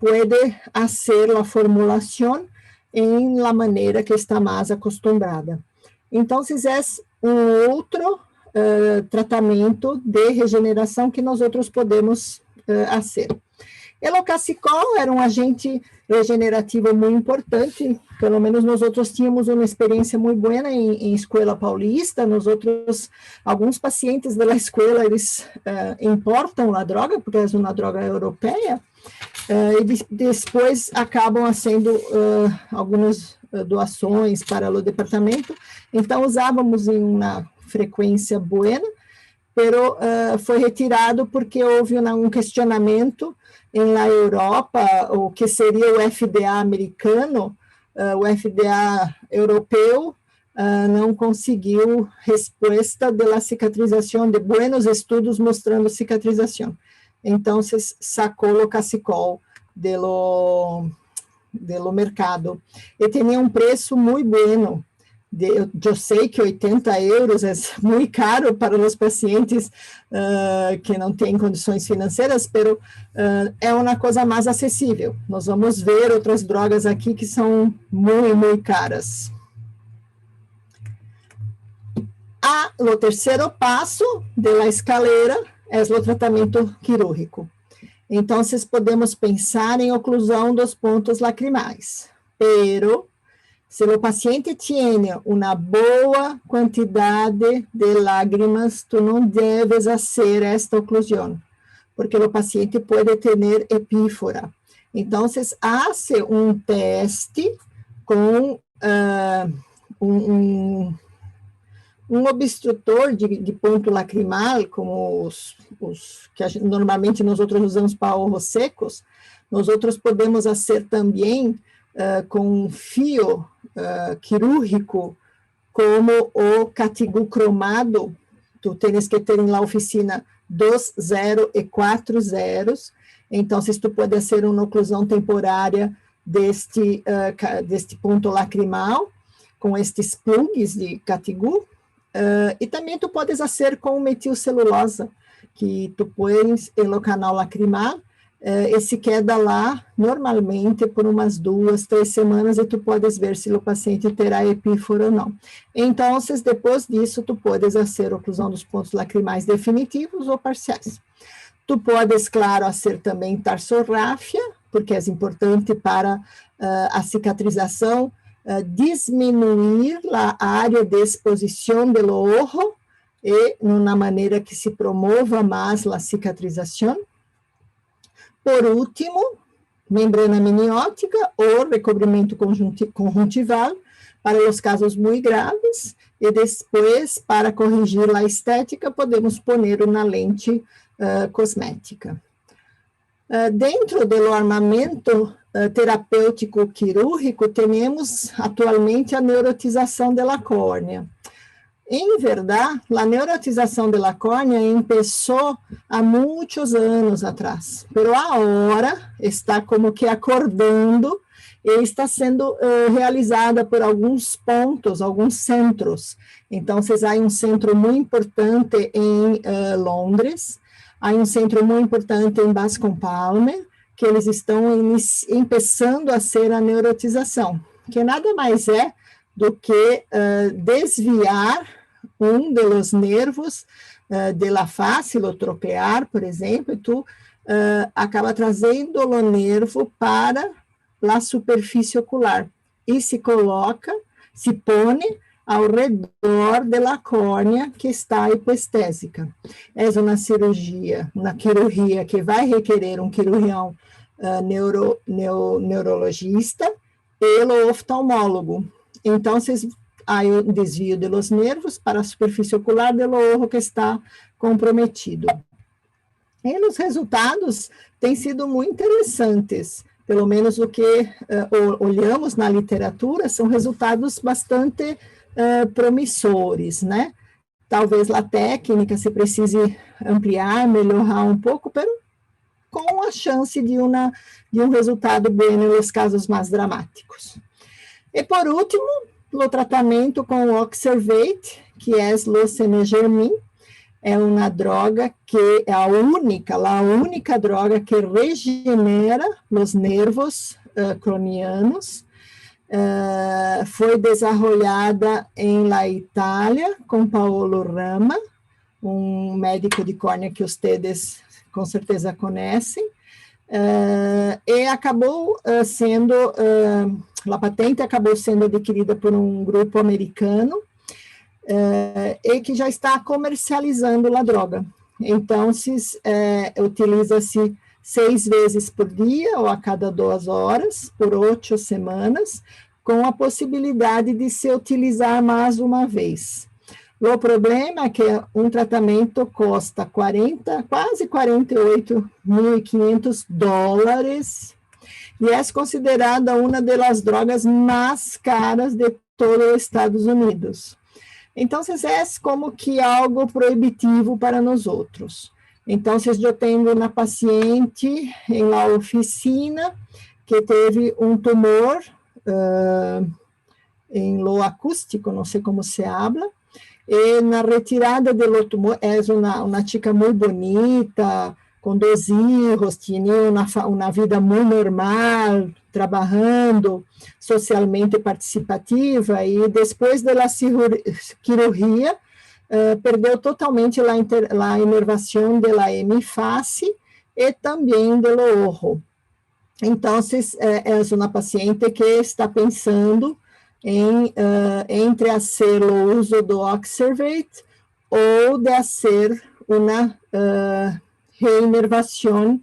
Speaker 2: pode fazer a formulação em la maneira que está mais acostumada. Então, é um outro tratamento de regeneração que nós outros podemos fazer. E o Cassicol era um agente regenerativo muito importante, pelo menos nós outros tínhamos uma experiência muito boa em escola paulista, alguns pacientes da escola, eles importam a droga, porque é uma droga europeia, e depois acabam fazendo algumas doações para o departamento, então usávamos em uma frequência boa, pero foi retirado porque houve um questionamento na Europa, o que seria o FDA americano, o FDA europeu não conseguiu resposta da cicatrização, de buenos estudos mostrando cicatrização. Então, se sacou o Cassicol do mercado. E tinha um preço muito bueno. Eu sei que 80 euros é muito caro para os pacientes que não têm condições financeiras, mas é uma coisa mais acessível. Nós vamos ver outras drogas aqui que são muito, muito caras. O terceiro passo da escalera é o tratamento quirúrgico. Então, podemos pensar em oclusão dos pontos lacrimais, pero Se o paciente tem uma boa quantidade de lágrimas, tu não deves fazer esta oclusão, porque o paciente pode ter epífora. Então, hace um teste com um obstrutor de ponto lacrimal, como os que normalmente nós usamos para ojos secos. Nós podemos fazer também com um fio quirúrgico, como o Catigull cromado. Tu tens que ter na oficina 2 0 e 4 zeros. Então, tu pode fazer uma oclusão temporária deste ponto lacrimal, com estes plugs de Catigull. E também tu podes fazer com metilcelulosa, que tu pões no canal lacrimal, e se queda lá normalmente por umas 2, 3 semanas, e tu podes ver se o paciente terá epífora ou não. Então, depois disso, tu podes fazer oclusão dos pontos lacrimais definitivos ou parciais. Tu podes, claro, fazer também tarsorráfia, porque é importante para a cicatrização, diminuir a área de exposição do ojo e uma maneira que se promova mais a cicatrização. Por último, membrana miniótica ou recobrimento conjuntival para os casos muito graves, e depois, para corrigir a estética, podemos pôr uma lente cosmética. Dentro do armamento terapêutico quirúrgico, temos atualmente a neurotização da córnea. Em verdade, a neurotização da córnea começou há muitos anos atrás, mas agora está como que acordando e está sendo realizada por alguns pontos, alguns centros. Então, há um centro muito importante em Londres, há um centro muito importante em Bascom-Palmer, que eles estão começando a ser a neurotização, que nada mais é do que desviar um dos nervos da face, o troclear, por exemplo, e tu acaba trazendo o nervo para a superfície ocular e se põe ao redor da córnea que está hipoestésica. É uma cirurgia, uma quirurgia que vai requerer um cirurgião neurologista e o oftalmólogo. Então, há o desvio dos nervos para a superfície ocular do olho que está comprometido. E os resultados têm sido muito interessantes, pelo menos o que olhamos na literatura, são resultados bastante promissores, né? Talvez a técnica se precise ampliar, melhorar um pouco, mas com a chance de um resultado bom nos casos mais dramáticos. E por último, o tratamento com o Oxervate, que é o Senegermin, é uma droga que é a única droga que regenera os nervos cranianos. Foi desenvolvida em la Itália com Paolo Rama, um médico de córnea que vocês com certeza conhecem, e acabou sendo, a patente acabou sendo adquirida por um grupo americano, e que já está comercializando a droga. Então, utiliza-se 6 vezes por dia, ou a cada 2 horas, por 8 semanas, com a possibilidade de se utilizar mais uma vez. O problema é que um tratamento custa quase $48.500, e é considerada uma das drogas mais caras de todos os Estados Unidos. Então, é como que algo proibitivo para nós outros. Então, eu tenho uma paciente em la oficina que teve um tumor em lo acústico, não sei como se habla, e na retirada do tumor, é uma chica muito bonita, com 2 filhos, tinha uma vida muito normal, trabalhando, socialmente participativa, e depois da cirurgia, perdeu totalmente a inervação da hemiface e também do olho. Então, é uma paciente que está pensando entre hacer o uso do Oxervate ou de hacer uma reinervação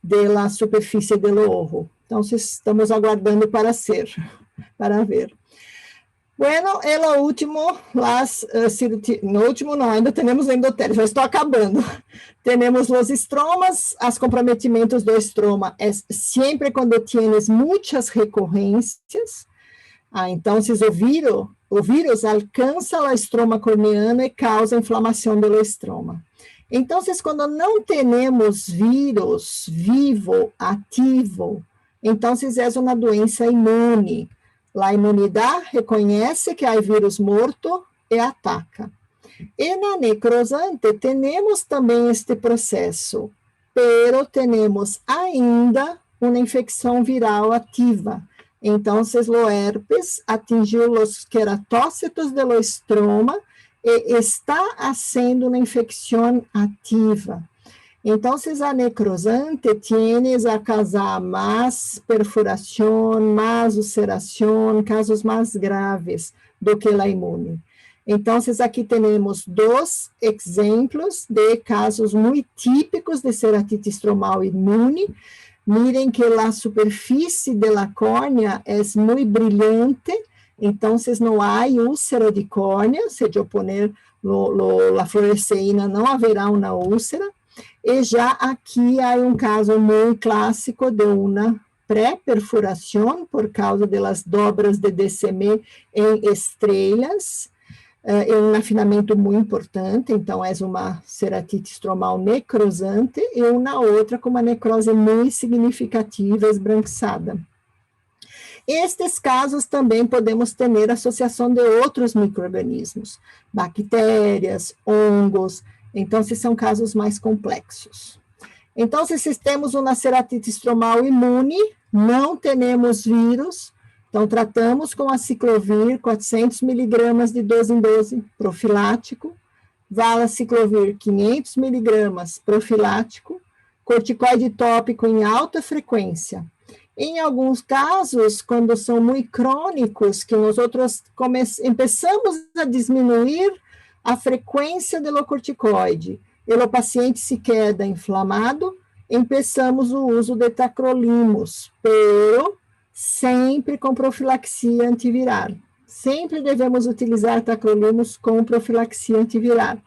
Speaker 2: da superfície do ojo. Então, estamos aguardando para ver. Bueno, o último, no último não, ainda temos endotélio, já estou acabando. Temos os estromas, os comprometimentos do estroma, sempre quando tienes muitas recorrências. Então, o vírus alcança a estroma corneana e causa inflamação do estroma. Então, quando não temos vírus vivo, ativo, então é uma doença imune. A imunidade reconhece que há vírus morto e ataca. E na necrosante temos também este processo, pero temos ainda uma infecção viral ativa. Então, o herpes atingiu os queratócitos do estroma e está fazendo uma infecção ativa. Então, a necrosante tienes a causar mais perfuração, mais ulceração, casos mais graves do que a imune. Então, aqui temos 2 exemplos de casos muito típicos de ceratite estromal imune. Miren que a superfície da córnea é muito brilhante, então não há úlcera de córnea, se eu poner a fluoresceína não haverá uma úlcera. E já aqui há caso muito clássico de uma pré-perfuração por causa das dobras de DCM em estrelas, um afinamento muito importante, então é uma ceratite estromal necrosante e uma outra com uma necrose muito significativa, esbranquiçada. Estes casos também podemos ter associação de outros micro-organismos, bactérias, hongos, então são casos mais complexos. Então, se temos uma ceratite estromal imune, não temos vírus, então tratamos com aciclovir 400 miligramas de 12 em 12, profilático, valaciclovir 500 miligramas, profilático, corticoide tópico em alta frequência. Em alguns casos, quando são muito crônicos, que nós começamos a diminuir a frequência do corticoide, e o paciente se queda inflamado, começamos o uso de tacrolimus, pero sempre com profilaxia antiviral. Sempre devemos utilizar tacrolimus com profilaxia antiviral,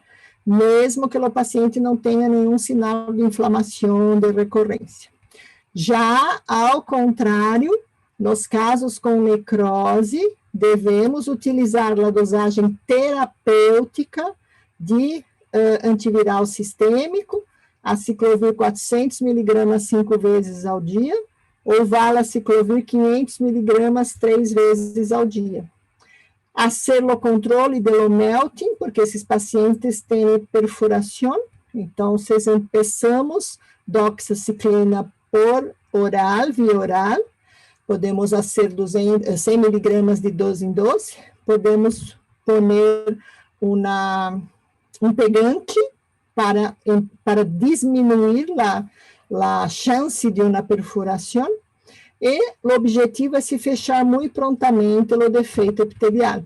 Speaker 2: mesmo que o paciente não tenha nenhum sinal de inflamação de recorrência. Já, ao contrário, nos casos com necrose, devemos utilizar a dosagem terapêutica de antiviral sistêmico, aciclovir 400 miligramas 5 vezes ao dia, ou valaciclovir 500 miligramas 3 vezes ao dia. Hacer o controle do melting, porque esses pacientes têm perfuração, então, começamos doxaciclina por oral, via oral, podemos fazer 100 miligramas de 12 em 12, podemos poner um pegante para diminuir a chance de uma perfuração, e o objetivo é se fechar muito prontamente o defeito epitelial.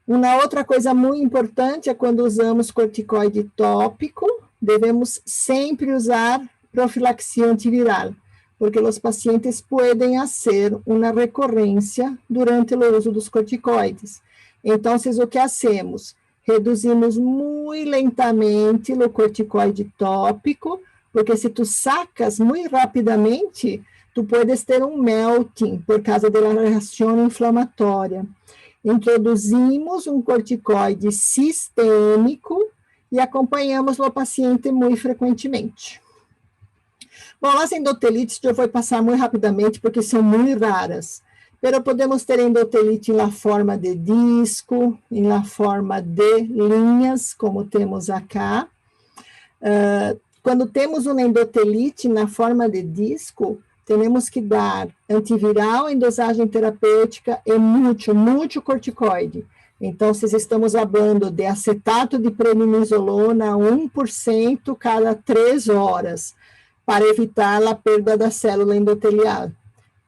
Speaker 2: Uma outra coisa muito importante é quando usamos corticoide tópico, devemos sempre usar profilaxia antiviral, porque os pacientes podem fazer uma recorrência durante o uso dos corticoides. Então, o que hacemos? Reduzimos muito lentamente o corticoide tópico, porque se tu sacas muito rapidamente, tu podes ter um melting por causa da reação inflamatória. Introduzimos um corticoide sistêmico e acompanhamos o paciente muito frequentemente. Bom, as endotelites eu vou passar muito rapidamente, porque são muito raras. Pero podemos ter endotelite na forma de disco, na forma de linhas, como temos acá. Quando temos uma endotelite na forma de disco, temos que dar antiviral em dosagem terapêutica e muito corticoide. Então, estamos falando de acetato de prednisolona 1% cada 3 horas, para evitar a perda da célula endotelial.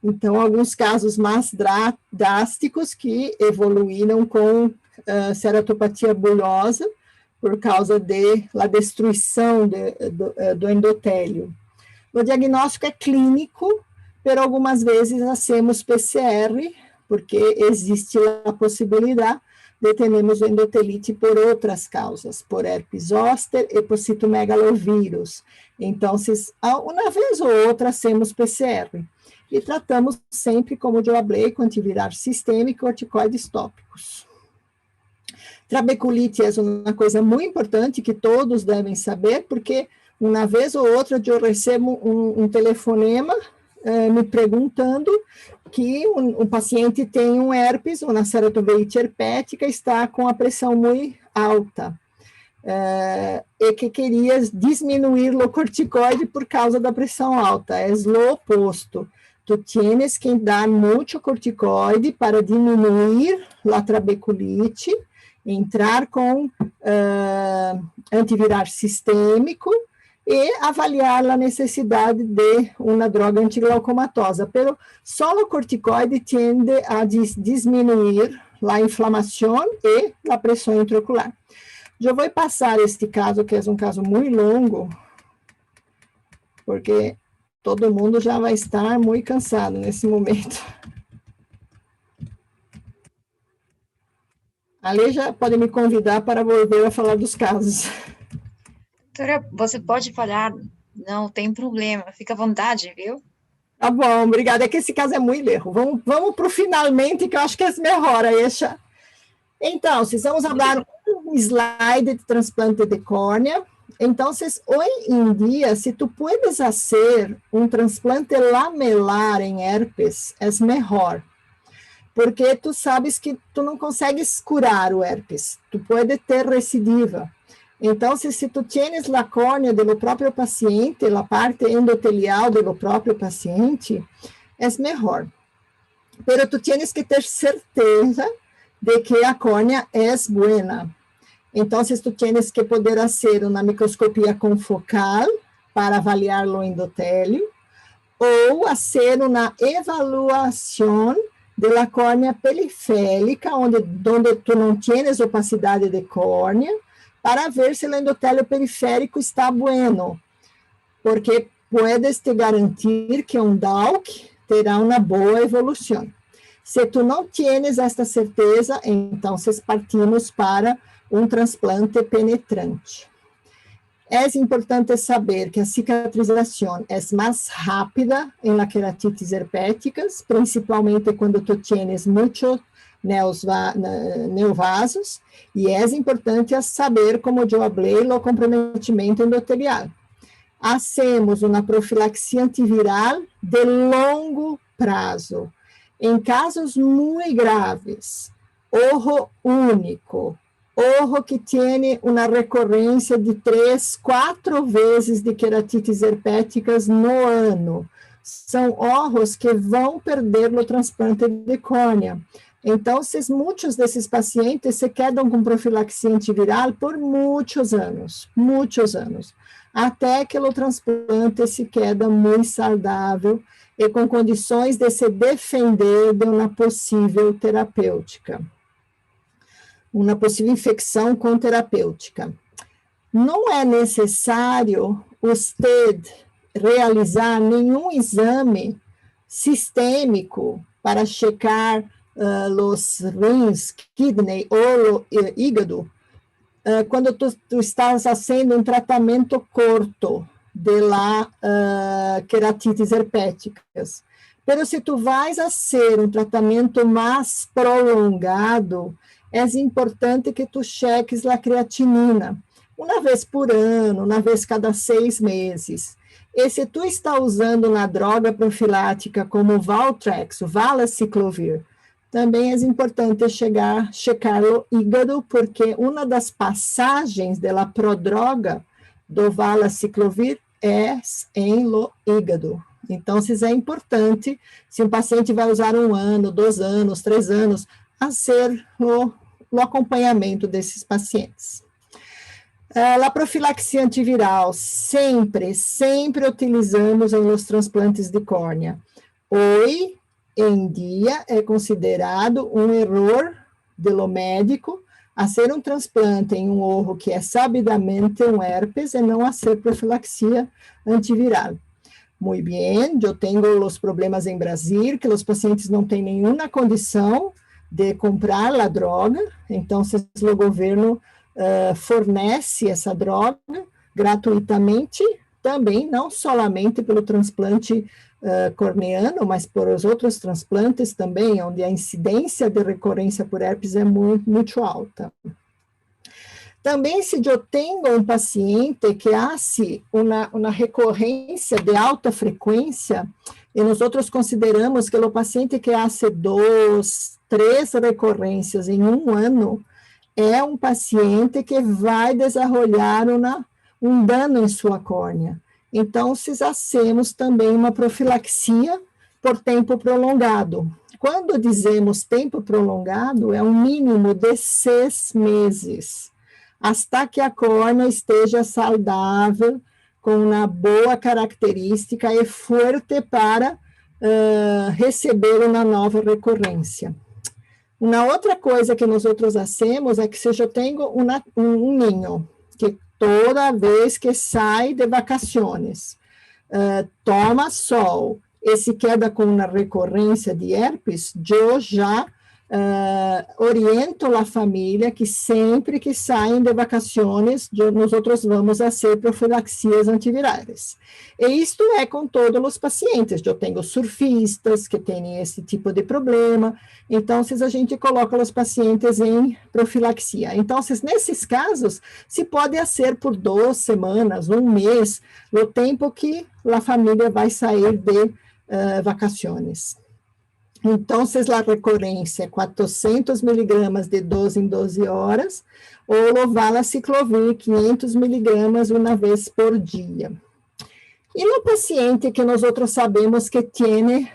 Speaker 2: Então, alguns casos mais drásticos que evoluíram com ceratopatia bulhosa por causa da destruição do endotélio. O diagnóstico é clínico, pero algumas vezes hacemos PCR, porque existe a possibilidade de termos endotelite por outras causas, por herpes zoster e por citomegalovírus. Então, uma vez ou outra, hacemos PCR. E tratamos sempre, como eu falei, com antiviral sistêmico e corticoides tópicos. Trabeculite é uma coisa muito importante que todos devem saber, porque uma vez ou outra eu recebo um telefonema me perguntando que um paciente tem um herpes, uma ceratoveite herpética, está com a pressão muito alta, e que queria diminuir o corticoide por causa da pressão alta. É o oposto. Tu tienes que dar muito corticoide para diminuir a trabeculite, entrar com antiviral sistêmico e avaliar a necessidade de uma droga antiglaucomatosa. Pero só o corticoide tende a diminuir a inflamação e a pressão intraocular. Eu vou passar este caso, que é um caso muito longo, porque todo mundo já vai estar muito cansado nesse momento. A Lê já pode me convidar para volver a falar dos casos.
Speaker 1: Doutora, você pode falar, não tem problema, fica à vontade, viu?
Speaker 2: Tá bom, obrigada. É que esse caso é muito erro. Vamos para o finalmente, que eu acho que é melhor, Aisha. Então, vamos falar um slide de transplante de córnea. Então, hoje em dia, se tu puedes fazer um transplante lamelar em herpes, é melhor. Porque tu sabes que tu não consegues curar o herpes. Tu pode ter recidiva. Então, se tu tienes a córnea do próprio paciente, a parte endotelial do próprio paciente, é melhor. Pero tu tienes que ter certeza de que a córnea é buena. Então, tu tienes que poder fazer uma microscopia confocal para avaliar o endotélio, ou fazer uma avaliação da córnea periférica, onde tu não tienes opacidade de córnea, para ver se o endotélio periférico está bueno, porque puedes te garantir que um DALC terá uma boa evolução. Se tu não tienes esta certeza, então partimos para um transplante penetrante. É importante saber que a cicatrização é mais rápida em la queratites herpéticas, principalmente quando tu tienes muitos neovasos, e é importante saber, como eu falei, o comprometimento endotelial. Hacemos uma profilaxia antiviral de longo prazo. Em casos muito graves, ojo único, ojo que tem uma recorrência de 3, 4 vezes de queratites herpéticas no ano, são ojos que vão perder o transplante de córnea. Então, muitos desses pacientes se quedam com profilaxia antiviral por muitos anos, até que o transplante se queda muito saudável e com condições de se defender de uma possível terapêutica, uma possível infecção com terapêutica. Não é necessário você realizar nenhum exame sistêmico para checar os rins, kidney ou hígado, quando tu estás fazendo um tratamento curto de queratites herpéticas. Pero se tu vais fazer um tratamento mais prolongado, é importante que tu cheques a creatinina, uma vez por ano, uma vez cada 6 meses. E se tu está usando uma droga profilática como Valtrex, Valaciclovir, também é importante checar o hígado, porque uma das passagens da prodroga do Valaciclovir é em lo hígado. Então, é importante, se um paciente vai usar 1 ano, 2 anos, 3 anos, fazer o acompanhamento desses pacientes. A profilaxia antiviral, sempre utilizamos em los transplantes de córnea. Hoy en día é considerado um erro de lo médico fazer um transplante em um ojo que é sabidamente um herpes e não fazer profilaxia antiviral. Muito bem, eu tenho os problemas em Brasil, que os pacientes não têm nenhuma condição de comprar a droga, então o governo fornece essa droga gratuitamente, também, não somente pelo transplante corneano, mas por os outros transplantes também, onde a incidência de recorrência por herpes é muito alta. Também, se eu tenho um paciente que hace uma recorrência de alta frequência, e nós consideramos que o paciente que hace 2, 3 recorrências em um ano, é um paciente que vai desenvolver um dano em sua córnea. Então, hacemos também uma profilaxia por tempo prolongado. Quando dizemos tempo prolongado, é um mínimo de 6 meses, hasta que a córnea esteja saudável, com uma boa característica e forte para receber uma nova recorrência. Uma outra coisa que nós hacemos é que se eu tenho um ninho que toda vez que sai de vacações, toma sol e se queda com uma recorrência de herpes, eu já oriento a família que sempre que saem de vacações, nós vamos fazer profilaxias antivirais. E isto é com todos os pacientes. Eu tenho surfistas que têm esse tipo de problema, então a gente coloca os pacientes em profilaxia. Então, nesses casos, se pode fazer por 2 semanas, um mês, o tempo que a família vai sair de vacações. Então, a recorrência é 400 miligramas de 12 em 12 horas, ou o valaciclovir, 500 miligramas uma vez por dia. E no paciente que nós sabemos que tem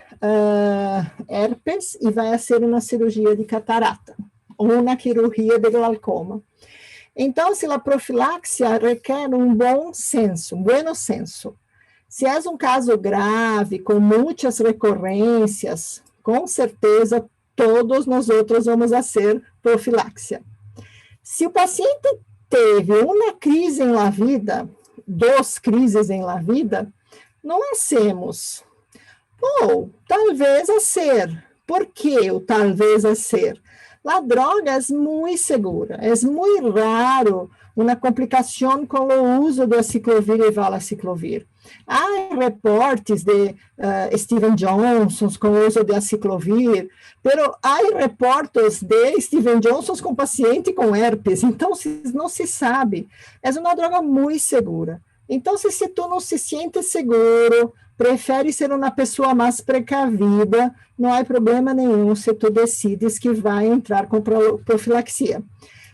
Speaker 2: herpes e vai fazer uma cirurgia de catarata, ou uma cirurgia de glaucoma. Então, se a profilaxia requer um bom senso. Se é um caso grave, com muitas recorrências, com certeza, todos nós vamos fazer profilaxia. Se o paciente teve uma crise em la vida, 2 crises em la vida, não hacemos. Ou, talvez ser. Por que o talvez ser? A droga é muito segura, é muito raro uma complicação com o uso do aciclovir e valaciclovir. Há reportes de Steven Johnson com o uso de aciclovir, mas há reportes de Steven Johnson com paciente com herpes, então não se sabe. É uma droga muito segura. Então, se tu não se sente seguro, prefere ser uma pessoa mais precavida, não há problema nenhum se tu decides que vai entrar com profilaxia.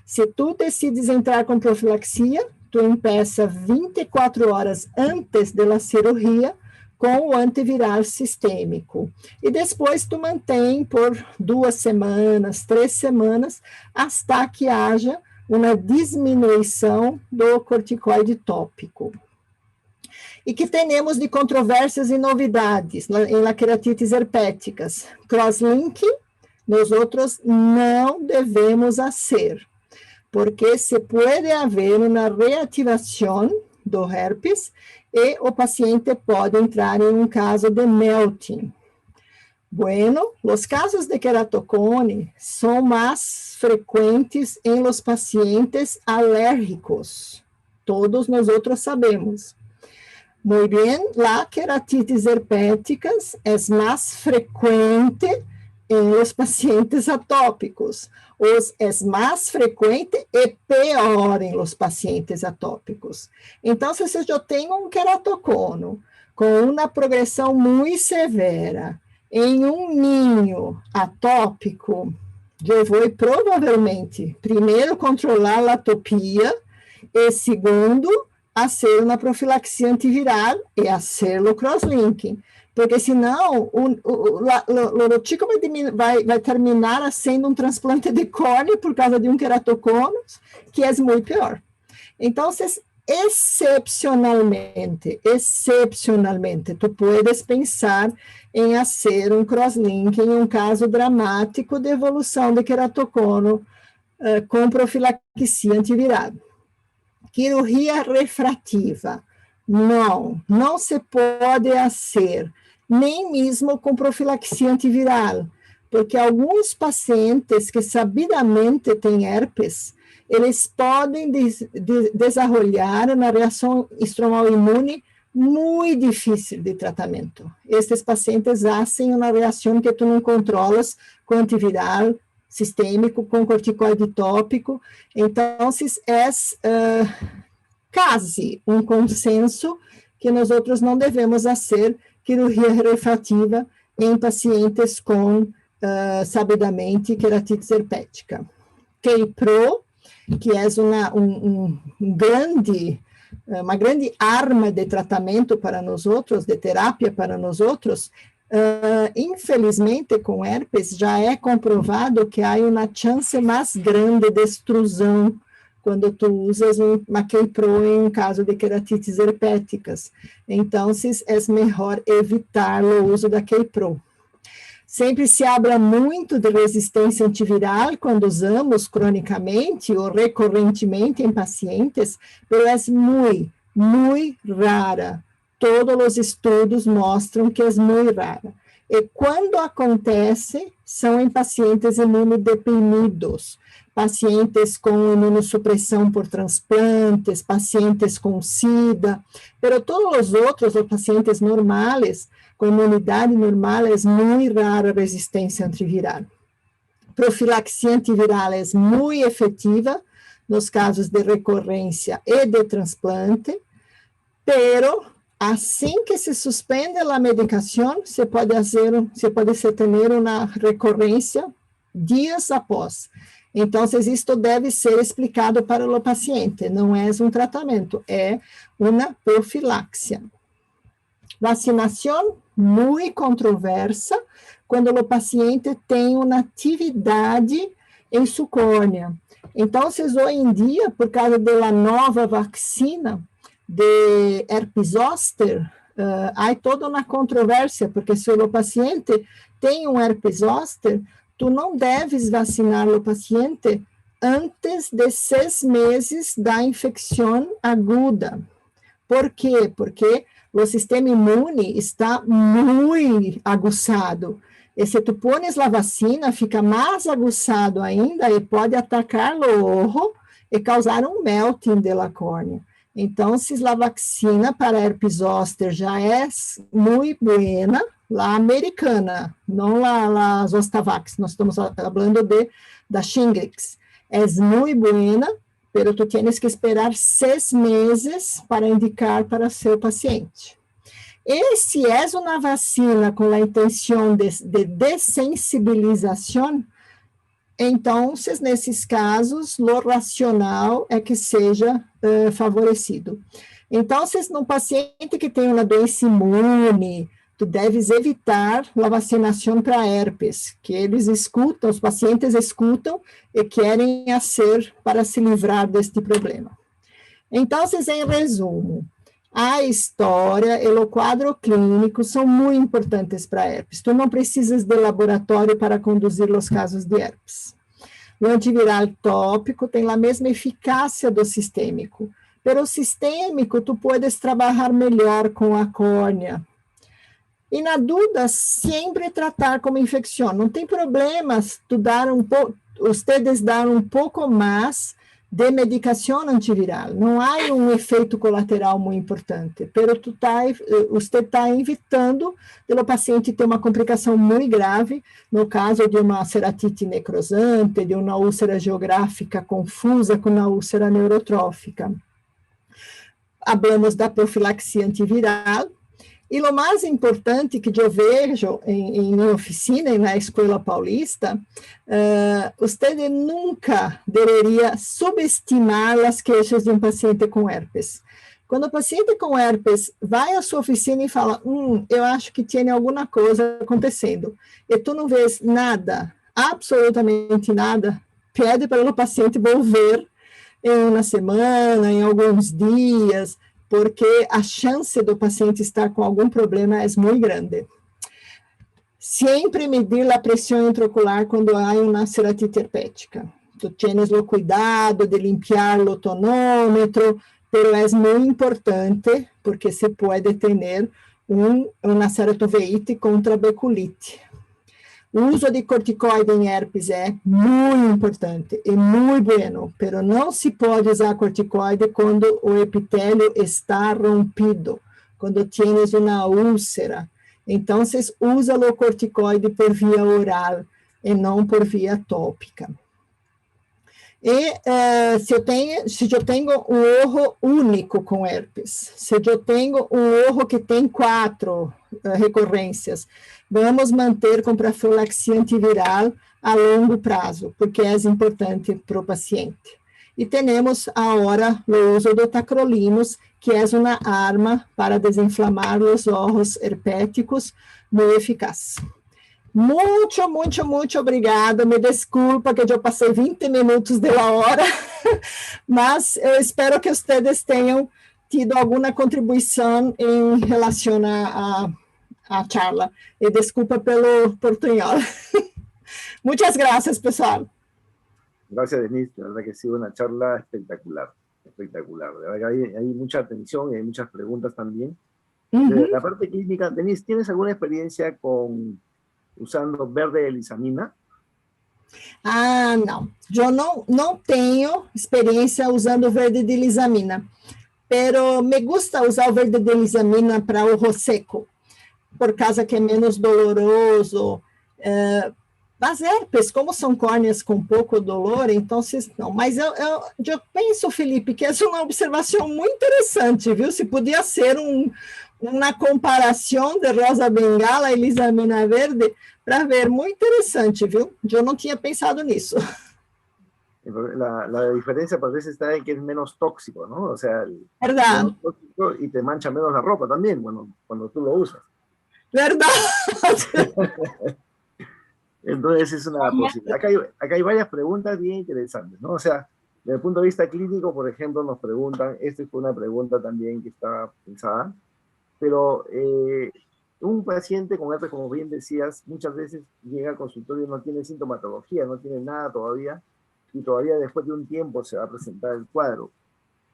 Speaker 2: Se tu decides entrar com profilaxia, tu empeça 24 horas antes da cirurgia com o antiviral sistêmico. E depois tu mantém por 2 semanas, 3 semanas, hasta que haja uma diminuição do corticoide tópico. E que temos de controvérsias e novidades em queratites herpéticas. Crosslinking, nós não devemos fazer, porque se pode haver uma reativação do herpes e o paciente pode entrar em um caso de melting. Bueno, os casos de queratocone são mais frequentes em los pacientes alérgicos. Todos nós sabemos. Muy bien, la queratitis herpéticas é mais frequente em los pacientes atópicos. É mais frequente e pior em los pacientes atópicos. Então, se eu tenho um queratocono com uma progressão muito severa em um ninho atópico, eu vou provavelmente, primeiro, controlar a atopia e, segundo, fazer uma profilaxia antiviral e fazer o crosslinking. Porque senão o chico vai terminar sendo um transplante de córnea por causa de um queratocono, que é muito pior. Então, excepcionalmente, tu puedes pensar em fazer um crosslink em um caso dramático de evolução de queratocono com profilaxia antiviral. Cirurgia refrativa, não se pode fazer, nem mesmo com profilaxia antiviral, porque alguns pacientes que sabidamente têm herpes, eles podem desenvolver uma reação estromal imune muito difícil de tratamento. Estes pacientes fazem uma reação que tu não controlas com antiviral sistêmico, com corticoide tópico. Então, é quase um consenso que nós outros não devemos fazer cirurgia refrativa em pacientes com, sabidamente, queratite herpética. K-Pro, que é uma grande arma de tratamento para nós outros, de terapia para nós outros, infelizmente, com herpes, já é comprovado que há uma chance mais grande de extrusão quando tu usas uma K-Pro em um caso de queratites herpéticas. Então, é melhor evitar o uso da K-Pro. Sempre se habla muito de resistência antiviral quando usamos cronicamente ou recorrentemente em pacientes, mas é muito rara. Todos os estudos mostram que é muito rara. E quando acontece, são em pacientes imunodeprimidos, pacientes com imunossupressão por transplantes, pacientes com SIDA, mas todos os outros, os pacientes normais, com imunidade normal, é muito rara a resistência antiviral. Profilaxia antiviral é muito efetiva nos casos de recorrência e de transplante, pero assim que se suspende a medicação, se pode ter uma recorrência dias após. Então, isto deve ser explicado para o paciente, não é um tratamento, é uma profilaxia. Vacinação muito controversa quando o paciente tem uma atividade em sua córnea. Então, hoje em dia, por causa da nova vacina de herpes zoster, há toda uma controvérsia, porque se o paciente tem um herpes zoster, tu não deves vacinar o paciente antes de 6 meses da infecção aguda. Por quê? Porque o sistema imune está muito aguçado. E se tu pones a vacina, fica mais aguçado ainda e pode atacar o olho e causar um melting da córnea. Então, se a vacina para herpes zoster já é muito buena, a americana, não a Zostavax, nós estamos falando da Shingrix, é muito buena, pero tu tienes que esperar 6 meses para indicar para seu paciente. E se é uma vacina com a intenção de dessensibilização, então, nesses casos, o racional é que seja favorecido. Então, se num paciente que tem uma doença imune, tu deves evitar a vacinação para herpes, que eles escutam, os pacientes escutam e querem fazer para se livrar deste problema. Então, em resumo, a história e o quadro clínico são muito importantes para herpes. Tu não precisas de laboratório para conduzir os casos de herpes. O antiviral tópico tem a mesma eficácia do sistêmico, pero o sistêmico tu puedes trabalhar melhor com a córnea. E na dúvida, sempre tratar como infecção. Não tem problema tu dar ustedes dar um pouco mais de medicação antiviral. Não há um efeito colateral muito importante, pero você está evitando o paciente ter uma complicação muito grave, no caso de uma ceratite necrosante, de uma úlcera geográfica confusa com uma úlcera neurotrófica. Hablamos da profilaxia antiviral, e o mais importante que eu vejo em minha oficina e na Escola Paulista, você nunca deveria subestimar as queixas de um paciente com herpes. Quando o paciente com herpes vai à sua oficina e fala, eu acho que tem alguma coisa acontecendo, e tu não vês nada, absolutamente nada, pede para o paciente voltar em uma semana, em alguns dias, porque a chance do paciente estar com algum problema é muito grande. Sempre medir a pressão intraocular quando há uma ceratite herpética. Tu tienes o cuidado de limpiar o tonômetro, pero é muito importante porque se pode ter uma ceratoveite contra beculite. O uso de corticoide em herpes é muito importante e muito bueno, pero não se pode usar corticoide quando o epitélio está rompido, quando tienes uma úlcera. Então, usa o corticoide por via oral e não por via tópica. E se eu tenho um olho único com herpes, se eu tenho um olho que tem 4 recorrências, vamos manter com profilaxia antiviral a longo prazo, porque é importante para o paciente. E temos agora o uso do tacrolimus, que é uma arma para desinflamar os olhos herpéticos, muito eficaz. Muito obrigada. Me desculpa que eu passei 20 minutos de hora, mas eu espero que vocês tenham tido alguma contribuição em relação à charla. E desculpa pelo portunhol. Muchas gracias, pessoal.
Speaker 3: Gracias, Denise. La verdad que ha sido una charla espectacular. Espectacular. De verdad que hay mucha atención y hay muchas preguntas también. De la parte clínica, Denise, ¿tienes alguna experiencia usando verde de lisamina?
Speaker 2: Não. Eu não tenho experiência usando verde de lisamina, pero me gusta usar o verde de lisamina para o ojo seco, por causa que é menos doloroso. As herpes, como são córneas com pouco dolor, então, não. Mas eu penso, Felipe, que essa é uma observação muito interessante, viu? Se podia ser uma comparação de rosa bengala e lisamina verde, para ver, muito interessante, viu? Eu não tinha pensado nisso.
Speaker 3: La diferencia parece estar en que es menos tóxico, ¿no? O sea,
Speaker 2: verdad.
Speaker 3: Menos tóxico y te mancha menos la ropa también cuando tú lo usas.
Speaker 2: Verdad.
Speaker 3: Entonces es una posibilidad. Acá hay varias preguntas bien interesantes, ¿no? O sea, desde el punto de vista clínico, por ejemplo, nos preguntan, esta fue una pregunta también que estaba pensada, pero un paciente con herpes, como bien decías, muchas veces llega al consultorio y no tiene sintomatología, no tiene nada todavía, y todavía después de un tiempo se va a presentar el cuadro.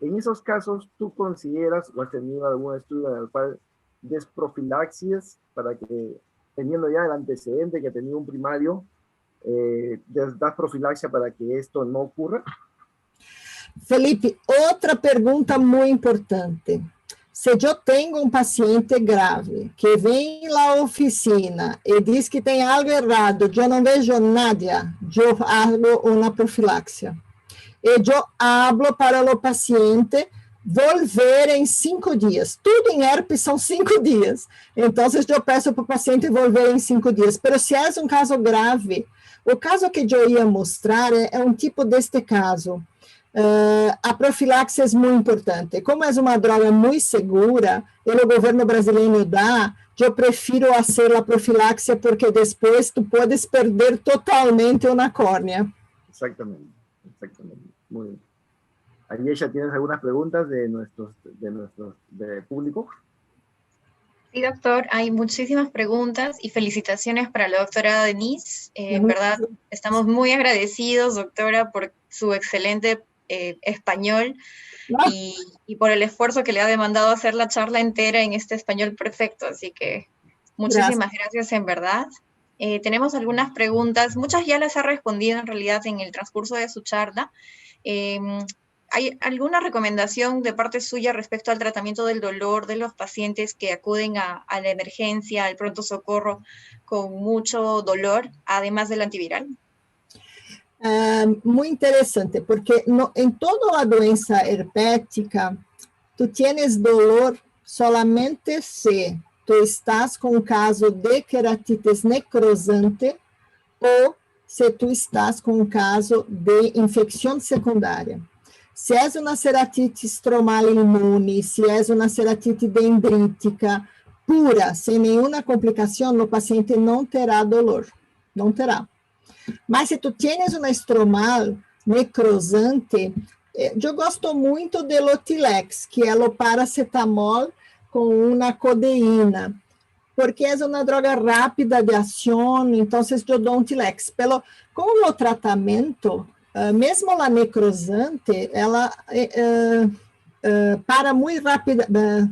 Speaker 3: En esos casos, ¿tú consideras o has tenido algún estudio en el cual des profilaxias para que, teniendo ya el antecedente que tenía un primario, das profilaxia para que esto no ocurra?
Speaker 2: Felipe, outra pergunta muito importante. Se eu tenho um paciente grave que vem à oficina e diz que tem algo errado, eu não vejo nada, eu hago uma profilaxia. E eu hablo para o paciente volver em 5 dias. Tudo em herpes são 5 dias. Então, eu peço para o paciente volver em 5 dias. Mas se é um caso grave, o caso que eu ia mostrar é um tipo deste caso. A profilaxia é muito importante. Como é uma droga muito segura, e o governo brasileiro dá, eu prefiro fazer a profilaxia porque depois tu podes perder totalmente uma córnea.
Speaker 3: Exactamente. Muy bien. Ayesha, ¿tienes algunas preguntas de nuestro público?
Speaker 1: Sí, doctor, hay muchísimas preguntas y felicitaciones para la doctora Denise. En verdad, estamos muy agradecidos, doctora, por su excelente español y por el esfuerzo que le ha demandado hacer la charla entera en este español perfecto. Así que muchísimas gracias en verdad. Tenemos algunas preguntas, muchas ya las ha respondido en realidad en el transcurso de su charla. ¿Hay alguna recomendación de parte suya respecto al tratamiento del dolor de los pacientes que acuden a la emergencia, al pronto socorro con mucho dolor, además del antiviral?
Speaker 2: Muy interesante, porque en toda la doença herpética, tú tienes dolor solamente si tú estás con un caso de queratitis necrosante ou se tú estás com um caso de infecção secundária. Se é uma ceratite estromal imune, se é uma ceratite dendrítica pura, sem nenhuma complicação, o paciente não terá dolor, não terá. Mas se tu tienes uma estromal necrosante, eu gosto muito do Lotilex, que é o paracetamol com uma codeína, porque é uma droga rápida de ação, então eu dou um Tilex. Com o tratamento, mesmo a necrosante, ela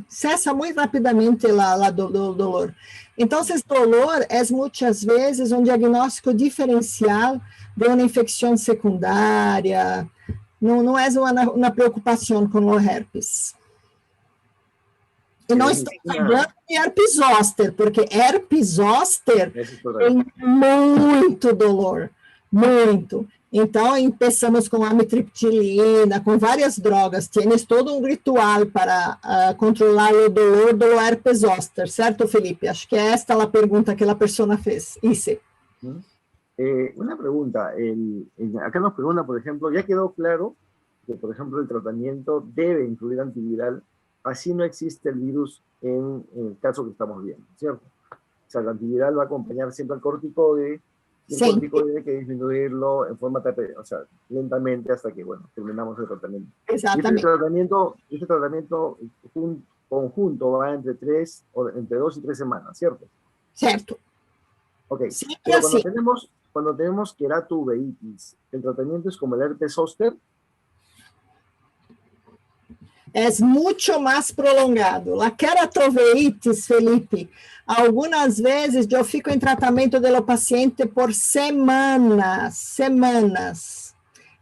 Speaker 2: cessa muito rapidamente o dolor. Então, dolor é muitas vezes um diagnóstico diferencial de uma infecção secundária, não é uma preocupação com o herpes. E não estou falando de herpes zoster, porque herpes zoster tem muito dolor, muito. Então, começamos com amitriptilina, com várias drogas. Tienes todo um ritual para controlar o dolor do herpes zoster, certo, Felipe? Acho que é esta a pergunta que a pessoa fez. Ise.
Speaker 3: Una pregunta. Acá nos pregunta, por ejemplo, ya quedó claro que, por ejemplo, el tratamiento debe incluir antiviral, así no existe el virus en el caso que estamos viendo, ¿cierto? O sea, el antiviral va a acompañar siempre al corticoide, y el corticoide hay que disminuirlo en forma, o sea, lentamente hasta que, bueno, terminamos el tratamiento.
Speaker 2: Exactamente.
Speaker 3: Este tratamiento conjunto va entre 2 y 3 semanas, ¿cierto?
Speaker 2: Cierto.
Speaker 3: Ok,
Speaker 2: sí,
Speaker 3: pero cuando tenemos queratoveitis, ¿el tratamiento es como el herpes zóster?
Speaker 2: É muito mais prolongado. A queratoveitis, Felipe, algumas vezes eu fico em tratamento do paciente por semanas.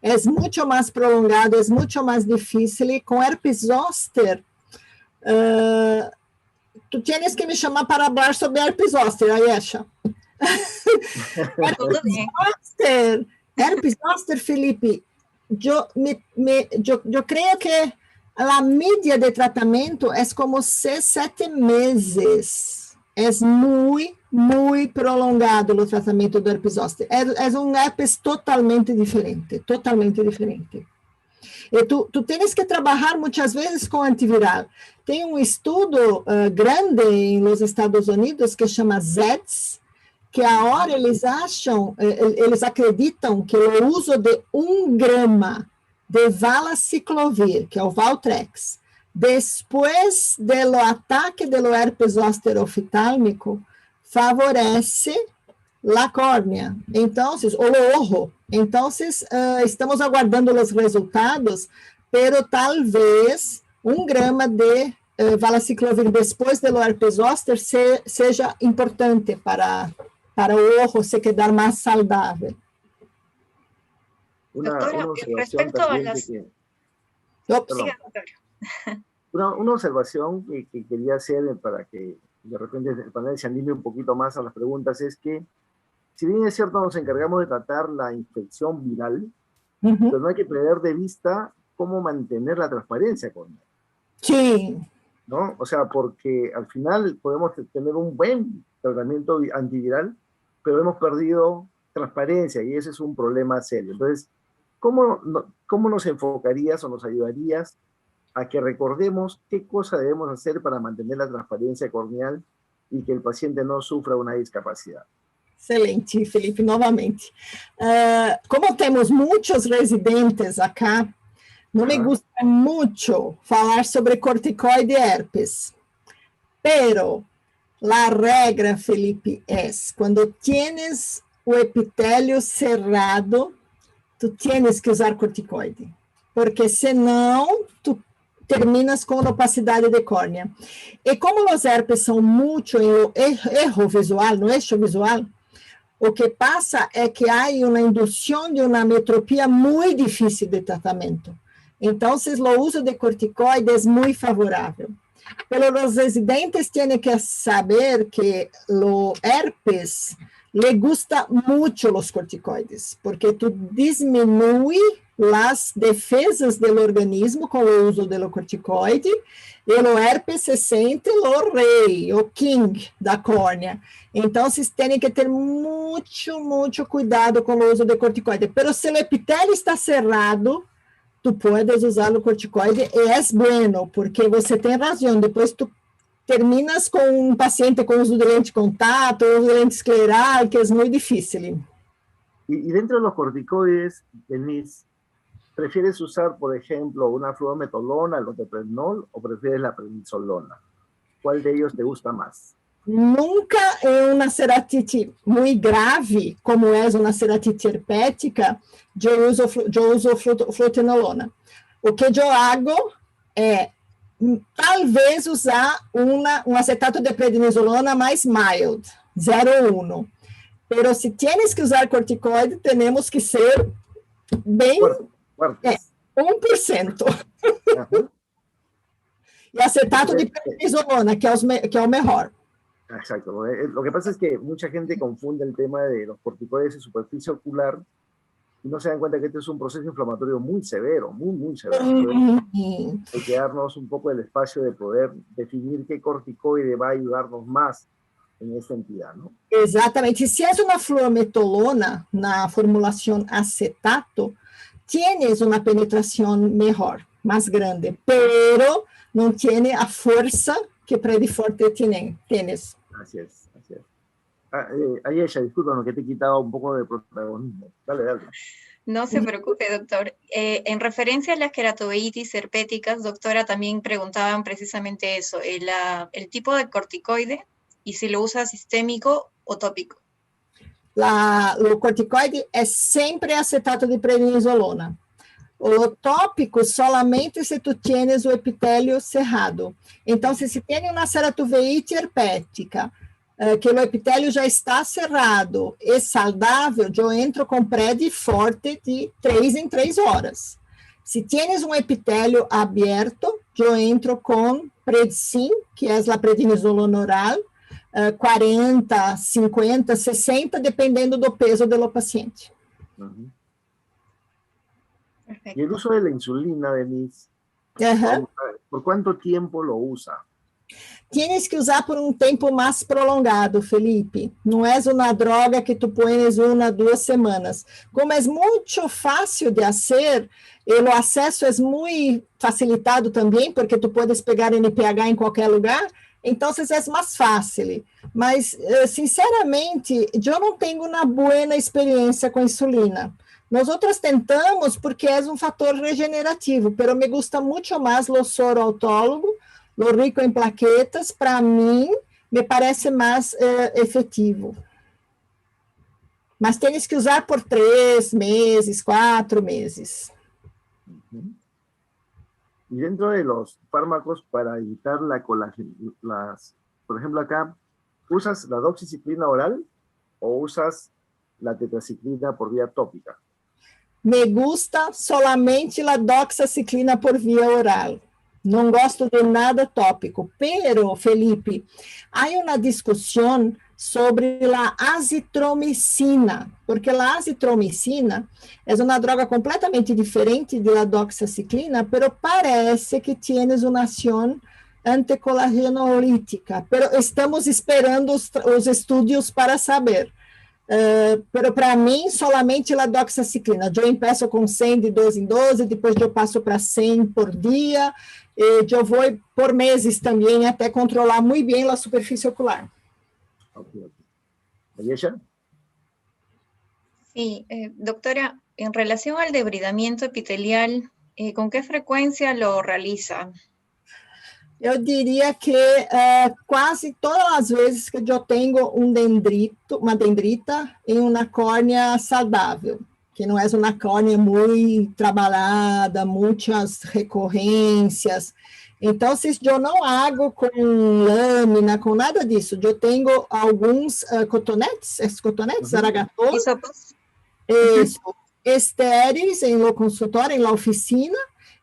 Speaker 2: É muito mais prolongado, é muito mais difícil. E com herpes zoster, tu tienes que me chamar para falar sobre herpes zoster, Ayesha. Herpes zoster, Felipe, eu creio que a média de tratamento é como 6, 7 meses. É muito prolongado o tratamento do herpes zoster. É um herpes totalmente diferente. E tu tens que trabalhar muitas vezes com antiviral. Tem um estudo grande nos Estados Unidos que chama ZETS, que agora eles acreditam que o uso de 1 grama de valaciclovir, que é o Valtrex, depois do ataque do herpes zoster oftálmico, favorece a córnea, então, o ojo. Então, estamos aguardando os resultados, pero talvez 1 grama de valaciclovir depois do herpes zoster seja importante para o ojo se quedar mais saudável.
Speaker 1: Doctora, respecto a las...
Speaker 3: Una observación que quería hacer para que de repente el panel se anime un poquito más a las preguntas es que, si bien es cierto, nos encargamos de tratar la infección viral, pero no hay que perder de vista cómo mantener la transparencia corneal.
Speaker 2: Sí.
Speaker 3: ¿No? O sea, porque al final podemos tener un buen tratamiento antiviral, pero hemos perdido transparencia y ese es un problema serio. Entonces, ¿cómo nos enfocarías o nos ayudarías a que recordemos qué cosa debemos hacer para mantener la transparencia corneal y que el paciente no sufra una discapacidad?
Speaker 2: Excelente, Felipe, novamente. Como temos muitos residentes acá, não me gusta muito falar sobre corticoide e herpes, pero la regra, Felipe, é quando tienes o epitélio cerrado, tu tienes que usar corticoide, porque senão tu terminas com opacidade de córnea. E como os herpes são muito erro visual, no eixo visual, o que passa é que há uma indução de uma ametropia muito difícil de tratamento. Então, o uso de corticoide é muito favorável. Pero os residentes têm que saber que o herpes le gusta mucho los corticoides, porque tu diminui as defesas do organismo com o uso do corticoide, e o herpes se sente o rei, o king da córnea. Então, vocês têm que ter muito cuidado com o uso de corticoide. Pero se o epitélio está cerrado, tu puedes usar o corticoide e é bueno, porque você tem razão, depois tu terminas com um paciente com uso de lente de contato, uso de lente escleral, que é muito difícil.
Speaker 3: Y dentro de los corticoides, Denise, ¿Prefieres usar, por ejemplo, una fluometolona, el loteprednol, o prefieres la prednisolona? ¿Cuál de ellos te gusta más?
Speaker 2: Nunca em uma ceratite muito grave, como é uma ceratite herpética, eu uso fluotenolona. O que eu hago é, talvez, usar um acetato de prednisolona mais mild, 0,1. Pero se tienes que usar corticoide, temos que ser bem...
Speaker 3: Fuertes.
Speaker 2: 1%.
Speaker 3: Ajá.
Speaker 2: E acetato de prednisolona, que é o melhor.
Speaker 3: Exacto. Lo que pasa es que mucha gente confunde el tema de los corticoides en superficie ocular y no se dan cuenta que este es un proceso inflamatorio muy severo, muy severo. Hay que darnos un poco el espacio de poder definir qué corticoide va a ayudarnos más en esta entidad, ¿no?
Speaker 2: Exatamente. Se é uma fluometolona na formulação acetato, tienes uma penetração melhor, mais grande, pero não tiene a força que Prediforte tienes.
Speaker 3: Así es, así es. Ayesha, discúlpame que te he quitado un poco de protagonismo. Dale, dale.
Speaker 1: No se preocupe, doctor. En referencia a las queratoveitis herpéticas, doctora, también preguntaban precisamente eso, el tipo de corticoide y si lo usa sistémico o tópico.
Speaker 2: O corticoide é sempre acetato de prednisolona. O tópico solamente se tu tienes o epitélio cerrado. Então, se tem uma ceratoveite herpética, que o epitélio já está cerrado e saudável, eu entro com Prediforte de 3 em 3 horas. Se tienes um epitélio aberto, eu entro com Predsim, que é a prednisolona oral, 40, 50, 60, dependendo do peso do paciente.
Speaker 3: Uh-huh. Y el uso de la insulina, Denise, ¿por cuánto tiempo lo usa?
Speaker 2: Tienes que usar por um tempo mais prolongado, Felipe. Não é uma droga que tu pões 1 a 2 semanas. Como é muito fácil de fazer, o acesso é muito facilitado também, porque tu podes pegar NPH em qualquer lugar, então é mais fácil. Mas, sinceramente, eu não tenho uma boa experiência com insulina. Nós outras tentamos porque é um fator regenerativo, pero me gusta muito mais o soro autólogo, o rico em plaquetas, para mim, me parece mais efetivo. Mas tens que usar por 3 meses, 4 meses.
Speaker 3: Uh-huh. Y dentro de los fármacos para evitar la por ejemplo acá, ¿usas la doxiciclina oral o usas la tetraciclina por vía tópica?
Speaker 2: Me gusta solamente a doxaciclina por via oral. Não gosto de nada tópico. Pero, Felipe, há uma discussão sobre a azitromicina, porque a azitromicina é uma droga completamente diferente da doxaciclina, pero parece que tienes uma ação anticolagenolítica. Pero estamos esperando os estudos para saber. Pero para mim, solamente a doxaciclina. Eu começo com 100 de 12 em 12, depois eu passo para 100 por dia, e eu vou por meses também, até controlar muito bem a superfície ocular.
Speaker 3: Okay. ¿Ayesha?
Speaker 1: Sí, doctora, en relación al debridamiento epitelial, ¿con qué frecuencia lo realiza?
Speaker 2: Eu diria que quase todas as vezes que eu tenho uma dendrita em uma córnea saudável, que não é uma córnea muito trabalhada, muitas recorrências. Então, se eu não hago com lâmina, com nada disso, eu tenho alguns cotonetes, aragatô, estéreis em lo consultório, em la oficina,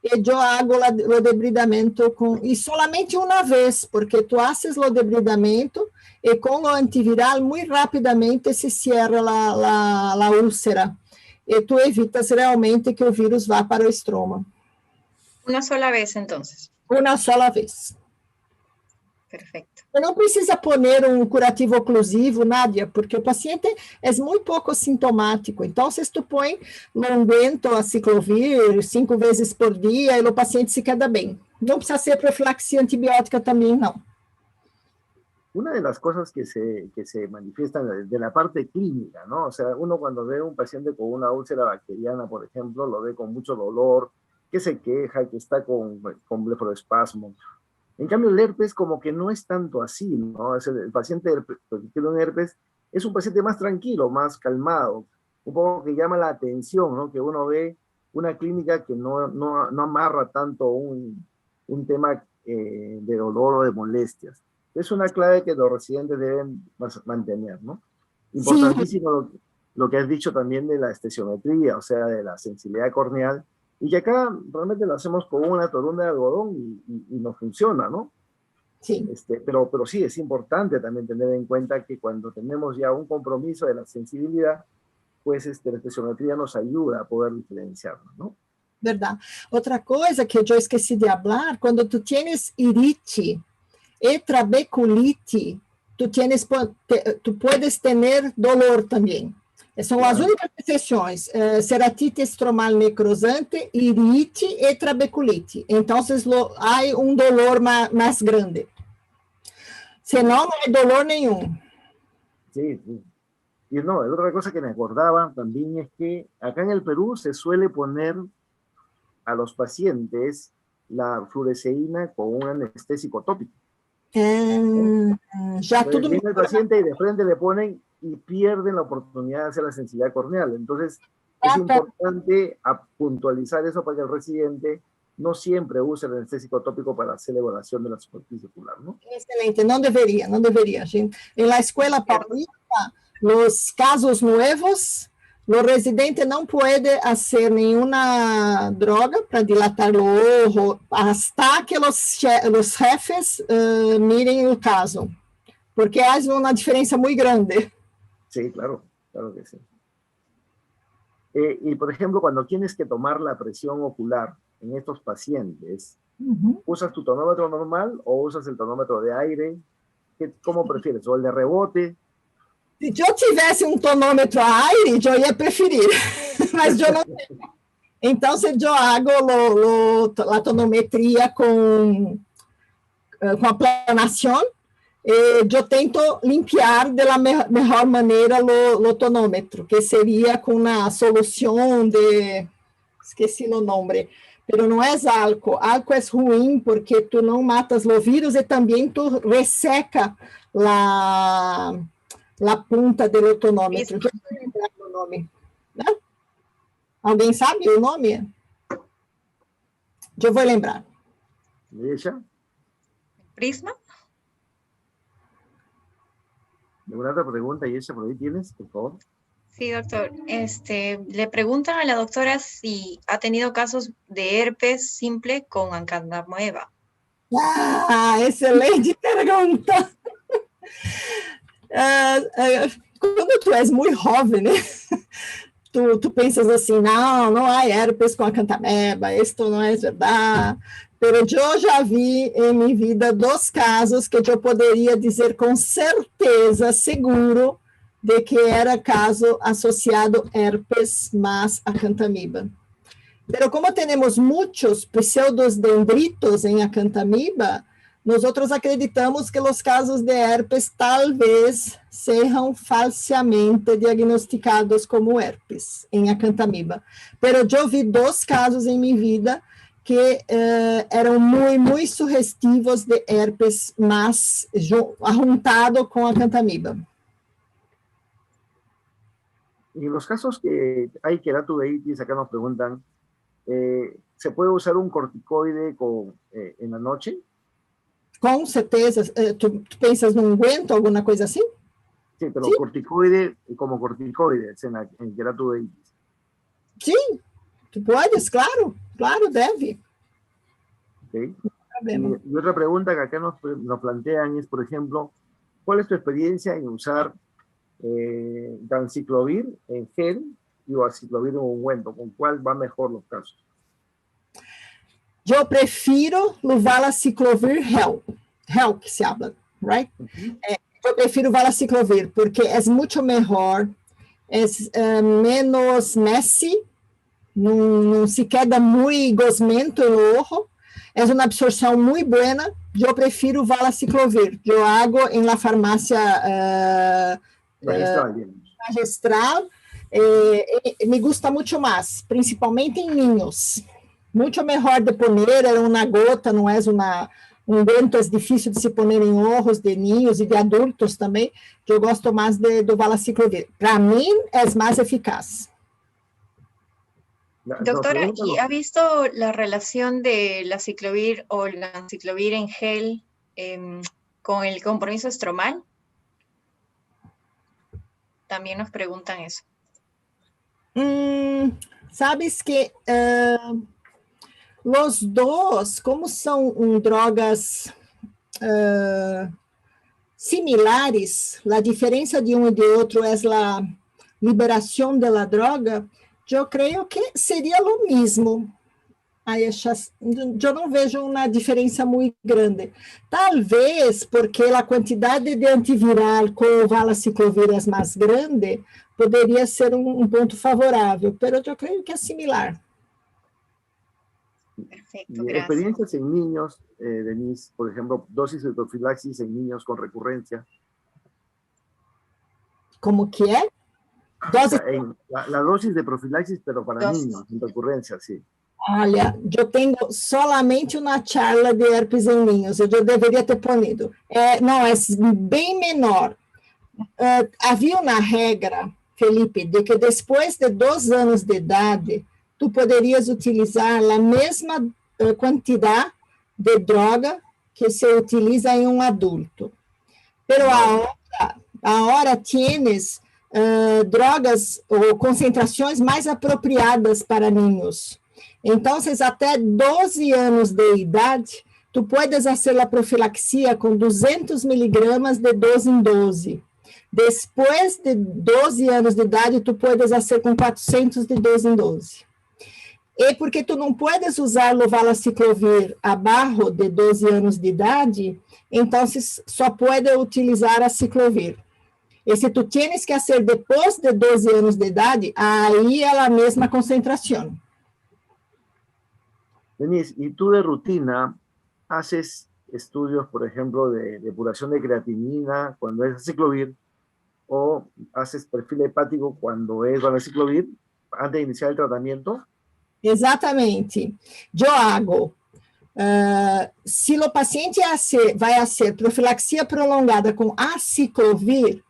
Speaker 2: e eu hago o debridamento e solamente uma vez, porque tu haces o debridamento e com o antiviral muito rapidamente se cierra a úlcera e tu evitas realmente que o vírus vá para o estroma.
Speaker 1: Uma sola vez, então?
Speaker 2: Uma sola vez.
Speaker 1: Perfeito.
Speaker 2: Não precisa pôr um curativo oclusivo, Nádia, porque o paciente é muito pouco sintomático. Então, se tu põe unguento aciclovir 5 vezes por dia, e o paciente se queda bem. Não precisa ser profilaxia antibiótica também, não.
Speaker 3: una de las cosas que se manifiestan de la parte clínica, ¿no? O sea, uno cuando ve a un paciente con una úlcera bacteriana, por ejemplo, lo ve con mucho dolor, que se queja, que está con blefaroespasmo. En cambio, el herpes como que no es tanto así, ¿no? El paciente que tiene un herpes es un paciente más tranquilo, más calmado, un poco que llama la atención, ¿no? Que uno ve una clínica que no amarra tanto un tema de dolor o de molestias. Es una clave que los residentes deben mantener, ¿no? Importantísimo sí. Lo que has dicho también de la estesiometría, o sea, de la sensibilidad corneal, y que acá realmente lo hacemos con una torunda de algodón y nos funciona, ¿no?
Speaker 2: Sí.
Speaker 3: Pero sí, es importante también tener en cuenta que cuando tenemos ya un compromiso de la sensibilidad, pues la estesiometría nos ayuda a poder diferenciarlo, ¿no?
Speaker 2: Verdad. Outra coisa que eu esqueci de falar, quando tu tienes irite e trabeculite, tu puedes ter dolor também. São as únicas exceções, ceratite estromal necrosante, irite e trabeculite. Então, há dolor mais grande. Senão, não há dolor nenhum.
Speaker 3: Sí, sí. Y no, otra cosa que me acordaba también es que acá en el Perú se suele poner a los pacientes la fluoresceína con un anestésico tópico.
Speaker 2: Ya todo
Speaker 3: viene el paciente y de frente le ponen y pierden la oportunidad de hacer la sensibilidad corneal. Entonces, es importante puntualizar eso para que el residente no siempre use el anestésico tópico para hacer la evaluación de la superficie ocular, ¿no?
Speaker 2: Excelente, não deveria, gente. En la escuela paulista, los casos nuevos, o residente não pode fazer nenhuma droga para dilatar o ojo hasta que os jefes miren o caso, porque há uma diferença muito grande.
Speaker 3: Sí, claro que sí. Y por ejemplo, cuando tienes que tomar la presión ocular en estos pacientes, ¿usas tu tonómetro normal o usas el tonómetro de aire? ¿Cómo prefieres? ¿O el de rebote?
Speaker 2: Se eu tivesse tonômetro a aire, eu ia preferir, mas eu não tenho. Então, se eu hago a tonometria com aplanação, eu tento limpiar da melhor maneira o tonômetro, que seria com uma solução de... Esqueci o nome, mas não é álcool. Álcool é ruim porque tu não matas o vírus e também tu resseca a punta do tonômetro. Eu não lembro o nome. Né? Alguém sabe o nome? Eu vou lembrar.
Speaker 3: ¿Ella?
Speaker 1: ¿Prisma?
Speaker 3: ¿Alguna otra pregunta, Yesha, por ahí tienes, por favor?
Speaker 1: Sí, doctor. Le preguntan a la doctora si ha tenido casos de herpes simple con Acandamoeba.
Speaker 2: Ah, excelente pergunta. Quando tu és muito jovem, né? Tu pensas assim, não há herpes com Acandamoeba, isto não é verdade. Mas eu já vi em minha vida 2 casos que eu poderia dizer com certeza, seguro, de que era caso associado herpes mais Acantamiba. Mas como temos muitos pseudodendritos em Acantamiba, nós acreditamos que os casos de herpes talvez sejam falsamente diagnosticados como herpes em Acantamiba. Mas eu vi 2 casos em minha vida que eram muito sugestivos de herpes, mas juntado com Acantamiba.
Speaker 3: En los casos que hay queratobeitis, acá nos preguntan, ¿se puede usar un corticoide en la noche?
Speaker 2: Com certeza. Tu pensas num unguento, alguma coisa assim?
Speaker 3: Sí, pero ¿sí? Corticoide como corticoides en queratobeitis.
Speaker 2: Sim, tu puedes, claro, deve.
Speaker 3: Okay. Y otra pregunta que acá nos plantean es, por ejemplo, ¿cuál es tu experiencia en usar ganciclovir en gel y aciclovir en ungüento? ¿Con cuál va mejor los casos?
Speaker 2: Eu prefiro o valaciclovir gel que se habla, right? Eu prefiro o valaciclovir porque é muito melhor, é menos messy, não se queda muito gosmento no ojo, é uma absorção muito boa. Eu prefiro Valaciclovir. Eu hago em la farmácia magistral. Me gusta muito mais, principalmente em ninhos. Muito melhor de poner, é uma gota, não é um vento, é difícil de se poner em olhos de ninhos e de adultos também. Eu gosto mais do Valaciclovir. Para mim, é mais eficaz.
Speaker 1: Doctora, ¿y ha visto la relación de la ciclovir o el ganciclovir en gel con el compromiso estromal? También nos preguntan eso.
Speaker 2: Sabes que os dois, como são drogas similares, a diferença de um e de outro é a liberação da droga. Eu creio que seria o mesmo. Eu não vejo uma diferença muito grande. Talvez porque a quantidade de antiviral com o Valaciclovir é mais grande, poderia ser um ponto favorável, mas eu creio que é similar.
Speaker 1: Perfecto,
Speaker 3: gracias. Experiencias en niños, Denise, por ejemplo, dosis de profilaxis en niños con recurrencia.
Speaker 2: ¿Cómo que é?
Speaker 3: Dosis... La dosis de profilaxis, pero para niños, en recurrencia, sí.
Speaker 2: Olha, eu tenho solamente uma charla de herpes em ninhos, eu deveria ter ponido. Não, é bem menor. Havia uma regra, Felipe, de que depois de 2 anos de idade, tu poderias utilizar a mesma quantidade de droga que se utiliza em um adulto. Pero agora tienes drogas ou concentrações mais apropriadas para ninhos. Então, até 12 anos de idade, tu podes fazer a profilaxia com 200 miligramas de 12 em 12. Depois de 12 anos de idade, tu podes fazer com 400 de 12 em 12. E porque tu não podes usar o Valaciclovir abaixo de 12 anos de idade, então só pode utilizar a ciclovir. E se tu tienes que fazer depois de 12 anos de idade, aí é a mesma concentração.
Speaker 3: Denise, ¿y tú de rutina haces estudios, por ejemplo, de depuración de creatinina cuando es aciclovir, o haces perfil hepático cuando es valaciclovir antes de iniciar el tratamiento?
Speaker 2: Exatamente. Eu hago. Se o paciente vai fazer profilaxia prolongada com aciclovir,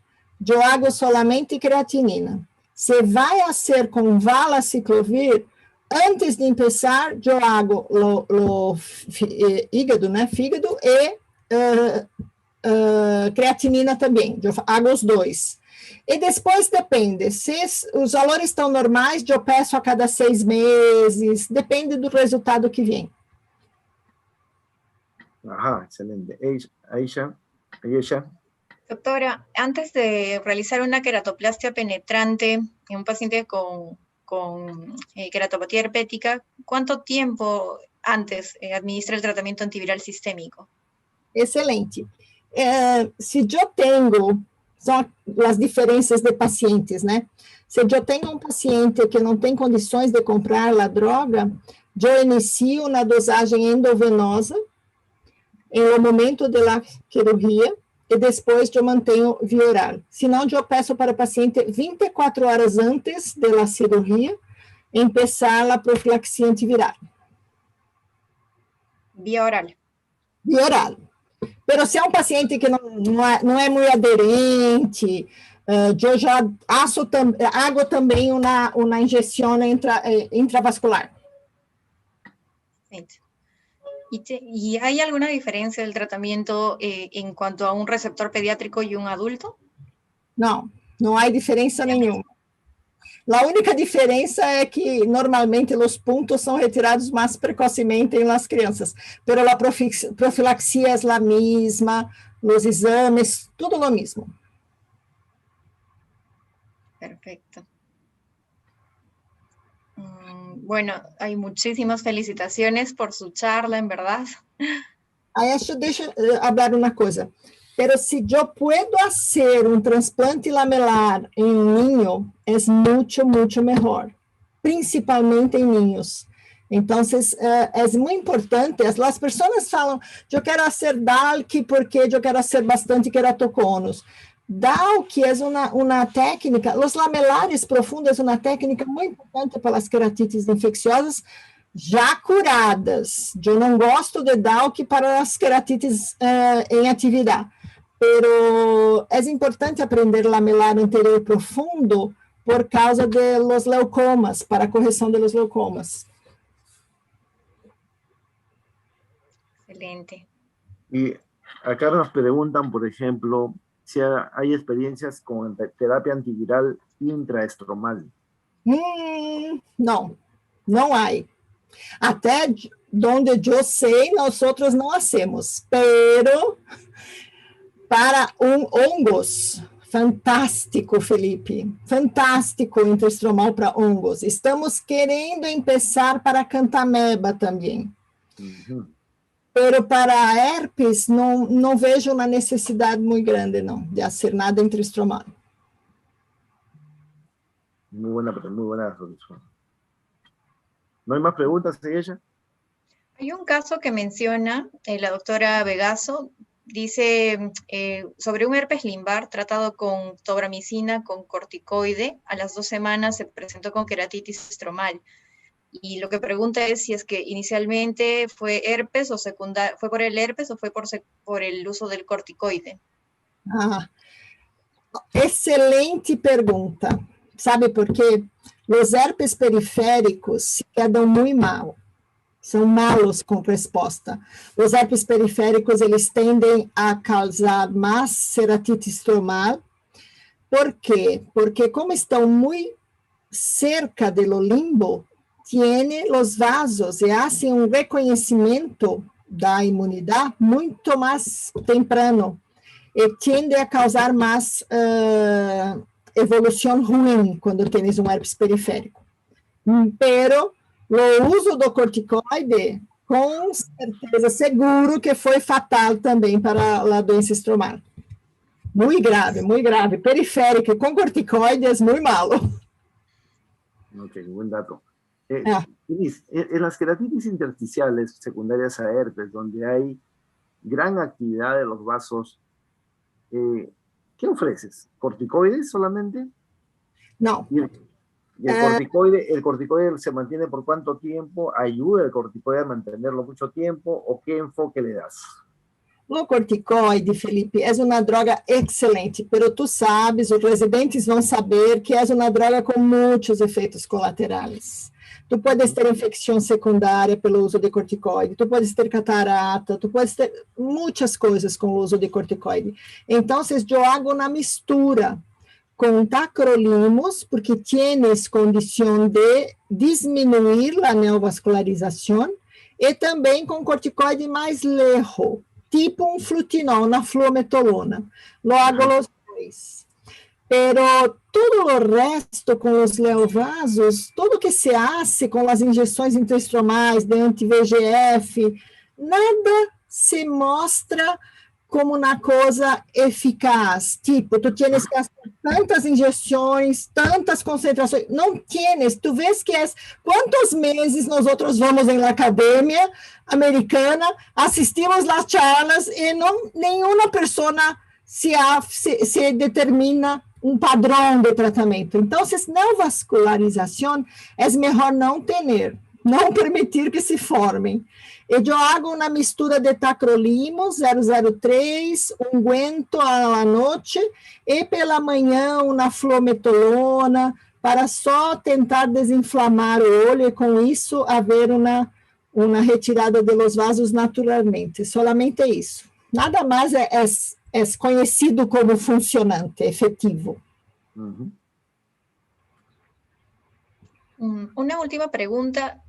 Speaker 2: eu hago solamente creatinina. Se vai fazer com valaciclovir, antes de começar, eu hago o fígado, né? Fígado e creatinina também. Eu hago os dois. E depois depende. Se os valores estão normais, eu peço a cada 6 meses. Depende do resultado que vem.
Speaker 3: Ajá, excelente. Aisha.
Speaker 1: Doctora, antes de realizar una queratoplastia penetrante en un paciente con queratopatía herpética, ¿cuánto tiempo antes administra el tratamiento antiviral sistémico?
Speaker 2: Excelente. Se eu tenho, são as diferenças de pacientes, né? Se eu tenho um paciente que não tem condições de comprar a droga, eu inicio na dosagem endovenosa, em momento da cirurgia, e depois eu mantenho via oral. Senão, eu peço para o paciente 24 horas antes da cirurgia, começar a profilaxia antiviral.
Speaker 1: Via oral.
Speaker 2: Via oral. Mas se é um paciente que não é muito aderente, eu já hago também uma injeção intravascular.
Speaker 1: Entendi. ¿Y hay alguna diferencia del tratamiento en cuanto a un receptor pediátrico y un adulto?
Speaker 2: Não, não há diferença nenhuma. A única diferença é que, normalmente, os pontos são retirados mais precocemente nas crianças, mas a profilaxia é a mesma, os exames, tudo o mesmo.
Speaker 1: Perfecto. Bueno, hay muchísimas felicitaciones por su charla, en verdad.
Speaker 2: Deixa eu falar uma coisa. Pero se eu puedo fazer transplante lamelar em niño, é muito, muito melhor. Principalmente em niños. Então, é muito importante, as pessoas falam, eu quero fazer DALK porque eu quero fazer bastante queratoconos. DALK é uma técnica, os lamelares profundos é uma técnica muito importante para as queratites infecciosas já curadas. Eu não gosto de DALK para as queratites em atividade, mas é importante aprender lamelar anterior profundo por causa de los leucomas, para a correção de los leucomas.
Speaker 1: Excelente.
Speaker 3: Y acá nos preguntan, por ejemplo, si hay experiencias con terapia antiviral intraestromal.
Speaker 2: Não há. Até onde eu sei, nós outros não hacemos, pero para hongos, fantástico, Felipe, fantástico intraestromal para hongos. Estamos querendo começar para cantameba também.
Speaker 3: Uhum.
Speaker 2: Pero para herpes, não vejo uma necessidade muito grande, não, de fazer nada intraestromal.
Speaker 3: Muy buena solución. ¿No hay más preguntas de ella?
Speaker 1: Hay un caso que menciona la doctora Vegaso, dice sobre un herpes limbar tratado con tobramicina con corticoide, a las 2 semanas se presentó con queratitis estromal. Y lo que pregunta es si es que inicialmente fue herpes o fue por el herpes o fue por el uso del corticoide.
Speaker 2: Excelente pergunta. Sabe por quê? Os herpes periféricos se quedam muito mal. São malos com resposta. Os herpes periféricos, eles tendem a causar mais queratite estromal. Por quê? Porque como estão muito cerca do limbo, tiene os vasos e fazem um reconhecimento da imunidade muito mais temprano e tende a causar mais evolução ruim quando tens um herpes periférico. Pero o uso do corticoide, com certeza, seguro que foi fatal também para a doença estromal. Muito grave. Periférica com corticoides, muito malo.
Speaker 3: Ok, buen dato. Denise, en las queratitis intersticiales secundarias a herpes, donde hay gran actividad de los vasos, ¿qué ofreces? ¿Corticoides solamente?
Speaker 2: No.
Speaker 3: ¿Y el corticoide se mantiene por cuánto tiempo? ¿Ayuda el corticoide a mantenerlo mucho tiempo? ¿O qué enfoque le das?
Speaker 2: O corticoide, Felipe, é uma droga excelente, pero tu sabes, os residentes vão saber que é uma droga com muitos efeitos colaterais. Tu podes ter infecção secundária pelo uso de corticoide, tu podes ter catarata, tu podes ter muitas coisas com o uso de corticoide. Então, eu hago uma mistura com tacrolimus, porque tienes condição de diminuir a neovascularização, e também com corticoide mais leve, tipo um flutinol, uma fluometolona. Logo os dois. Pero todo o resto com os leovasos, tudo que se hace com as injeções intraestromais de anti-VEGF, nada se mostra como uma coisa eficaz. Tipo, tu tienes que fazer tantas injeções, tantas concentrações. Não tienes. Tu vês que quantos meses nós outros vamos na academia americana, assistimos as charlas e nenhuma pessoa se determina um padrão de tratamento. Então, não vascularização é melhor não ter, não permitir que se formem. Eu hago uma mistura de tacrolimus 003, unguento à noite, e pela manhã uma fluometolona, para só tentar desinflamar o olho, e com isso haver uma retirada dos vasos naturalmente. Solamente isso. Nada mais é conhecido como funcionante, efetivo.
Speaker 3: Uh-huh.
Speaker 1: Una última pregunta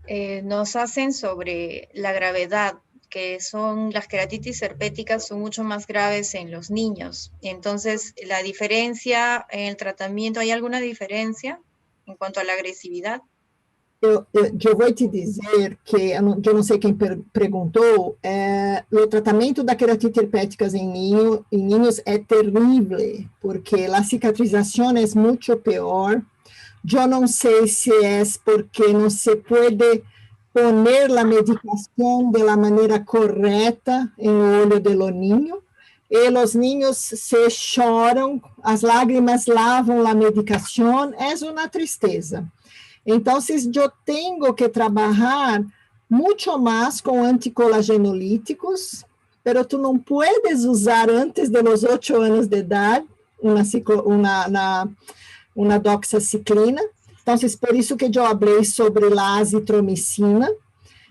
Speaker 1: nos hacen sobre la gravedad, que son las queratitis herpéticas son mucho más graves en los niños. Entonces, la diferencia en el tratamiento, ¿hay alguna diferencia en cuanto a la agresividad?
Speaker 2: Eu vou te dizer que, eu não sei quem perguntou, o tratamento da queratite herpética em ninhos é terrível, porque a cicatrização é muito pior. Eu não sei se é porque não se pode poner a medicação de la maneira correta em o olho de lo niño, e os niños se choram, as lágrimas lavam a medicação, é uma tristeza. Então, eu tenho que trabalhar muito mais com anticolagenolíticos, pero tu não puedes usar antes de los 8 anos de idade uma doxaciclina. Então, por isso que eu falei sobre a azitromicina.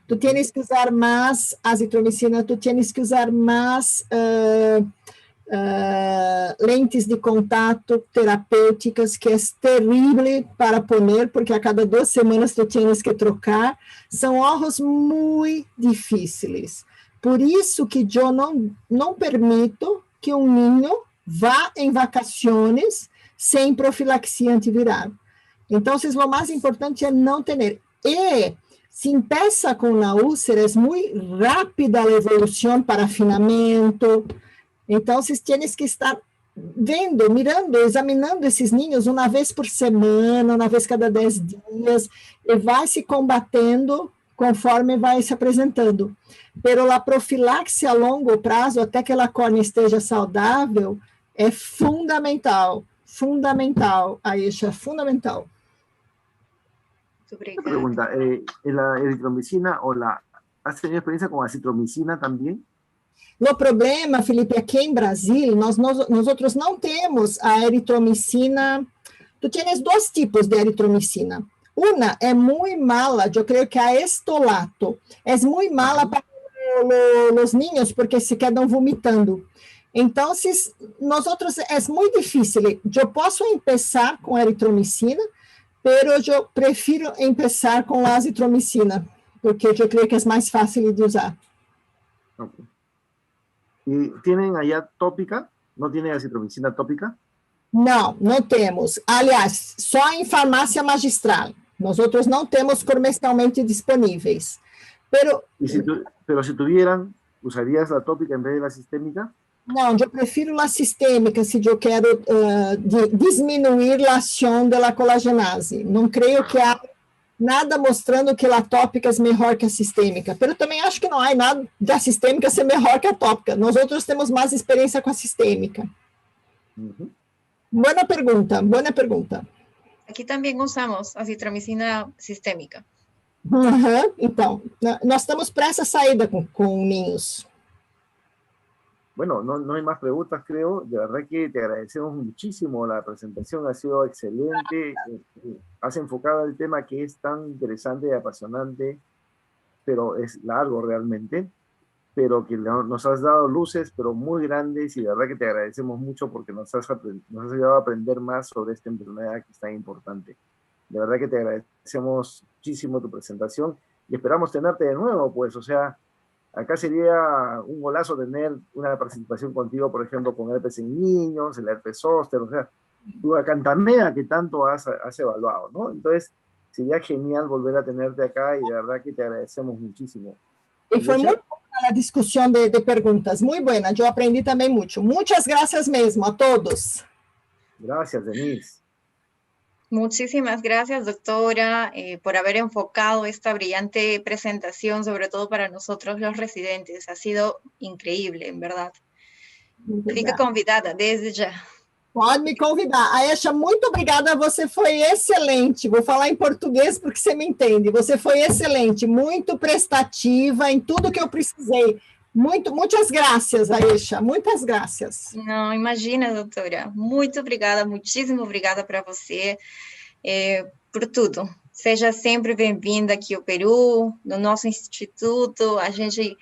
Speaker 2: Tu tienes que usar mais azitromicina, tu tienes que usar mais lentes de contato terapêuticas, que é terrível para poner, porque a cada 2 semanas tu tienes que trocar. São ojos muito difíceis. Por isso que eu não permito que um niño vá em vacações sem profilaxia antiviral. Então, o mais importante é não ter. E se empieza com a úlcera, é muito rápida a evolução para afinamento. Então, tienes que estar vendo, mirando, examinando esses ninhos uma vez por semana, uma vez cada 10 dias, e vai se combatendo conforme vai se apresentando. Pero a profilaxia a longo prazo, até que a córnea esteja saudável, é fundamental. Fundamental, Aisha, fundamental.
Speaker 3: Una pregunta, ¿la eritromicina has tenido experiencia con acitromicina también?
Speaker 2: O problema, Felipe, aqui em Brasil, nós não temos a eritromicina. Tu tienes 2 tipos de eritromicina. Uma é muito mala, eu creio que a estolato. É muito mala para os niños, porque se quedam vomitando. Então, nós outros é muito difícil. Eu posso começar com eritromicina, mas eu prefiro começar com a azitromicina, porque eu creio que é mais fácil de usar.
Speaker 3: Okay. ¿Y tienen allá tópica? ¿No tienen azitromicina tópica?
Speaker 2: Não, não temos. Aliás, só em farmácia magistral. Nós outros não temos comercialmente disponíveis. Pero
Speaker 3: si tuvieran, ¿usarías la tópica en vez de la sistémica?
Speaker 2: Não, eu prefiro a sistêmica se eu quero diminuir a ação da colagenase. Não creio que há nada mostrando que a tópica é melhor que a sistêmica. Mas também acho que não há nada da sistêmica ser melhor que a tópica. Nós outros temos mais experiência com a sistêmica.
Speaker 3: Uhum.
Speaker 2: Boa pergunta, boa pergunta.
Speaker 1: Aqui também usamos azitromicina sistêmica.
Speaker 2: Uhum. Então, nós estamos para essa saída com ninhos.
Speaker 3: Bueno, no hay más preguntas, creo. De verdad que te agradecemos muchísimo. La presentación ha sido excelente. Has enfocado el tema que es tan interesante y apasionante, pero es largo realmente, pero que nos has dado luces, pero muy grandes, y de verdad que te agradecemos mucho porque nos has ayudado a aprender más sobre esta enfermedad que es tan importante. De verdad que te agradecemos muchísimo tu presentación y esperamos tenerte de nuevo, pues, o sea, acá sería un golazo tener una participación contigo, por ejemplo, con herpes en niños, el herpes zóster, o sea, tu acantamea que tanto has evaluado, ¿no? Entonces, sería genial volver a tenerte acá y de verdad que te agradecemos muchísimo.
Speaker 2: E foi muito boa a discussão de perguntas, muito boa, eu aprendi também muito. Muitas graças mesmo a todos.
Speaker 3: Gracias, Denise.
Speaker 1: Muchísimas gracias, doctora, por haber enfocado esta brillante presentación, sobre todo para nosotros los residentes. Ha sido increíble, en verdad. Fica convidada desde já.
Speaker 2: Pode me convidar. Aisha, muito obrigada, você foi excelente. Vou falar em português porque você me entende. Você foi excelente, muito prestativa em tudo que eu precisei. Muitas graças, Aisha, muitas graças.
Speaker 1: Não, imagina, doutora. Muito obrigada, muitíssimo obrigada para você, por tudo. Seja sempre bem-vinda aqui ao Peru, no nosso instituto. A gente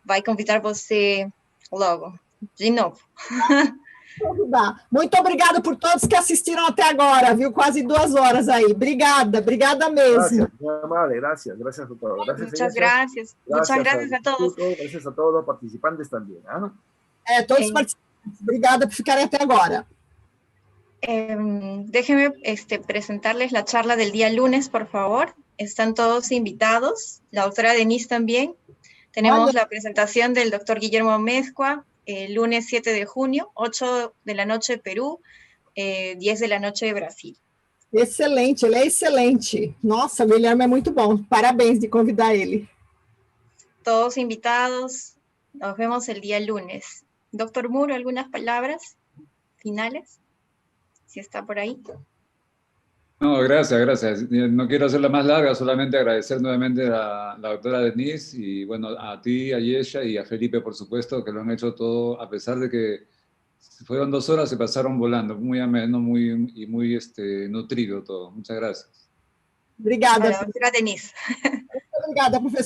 Speaker 1: vai convidar você logo, de novo.
Speaker 2: Muito obrigada por todos que assistiram até agora, viu? Quase 2 horas aí. Obrigada mesmo.
Speaker 3: Gracias a todos.
Speaker 1: Muchas gracias. Muchas gracias a todos.
Speaker 3: Gracias a todos los participantes também.
Speaker 2: Todos os participantes. Obrigada por ficarem até agora.
Speaker 1: Déjenme presentarles la charla del día lunes, por favor. Están todos invitados. La doctora Denise también. Tenemos la presentación del doctor Guillermo Mezcua, el lunes 7 de junio, 8 de la noche Perú, 10 de la noche Brasil.
Speaker 2: Excelente, ele é excelente. Nossa, o Guilherme é muito bom. Parabéns de convidar ele.
Speaker 1: Todos invitados. Nos vemos el día lunes. Doctor Muro, ¿algunas palabras finales? Si está por ahí.
Speaker 5: No, gracias, gracias. No quiero hacerla más larga, solamente agradecer nuevamente a la doctora Denise y bueno, a ti, a Yesha y a Felipe, por supuesto, que lo han hecho todo, a pesar de que fueron 2 horas, se pasaron volando, muy ameno, muy nutrido todo. Muchas gracias.
Speaker 2: Obrigada.
Speaker 1: A la doctora Denise.
Speaker 2: Obrigada, professor.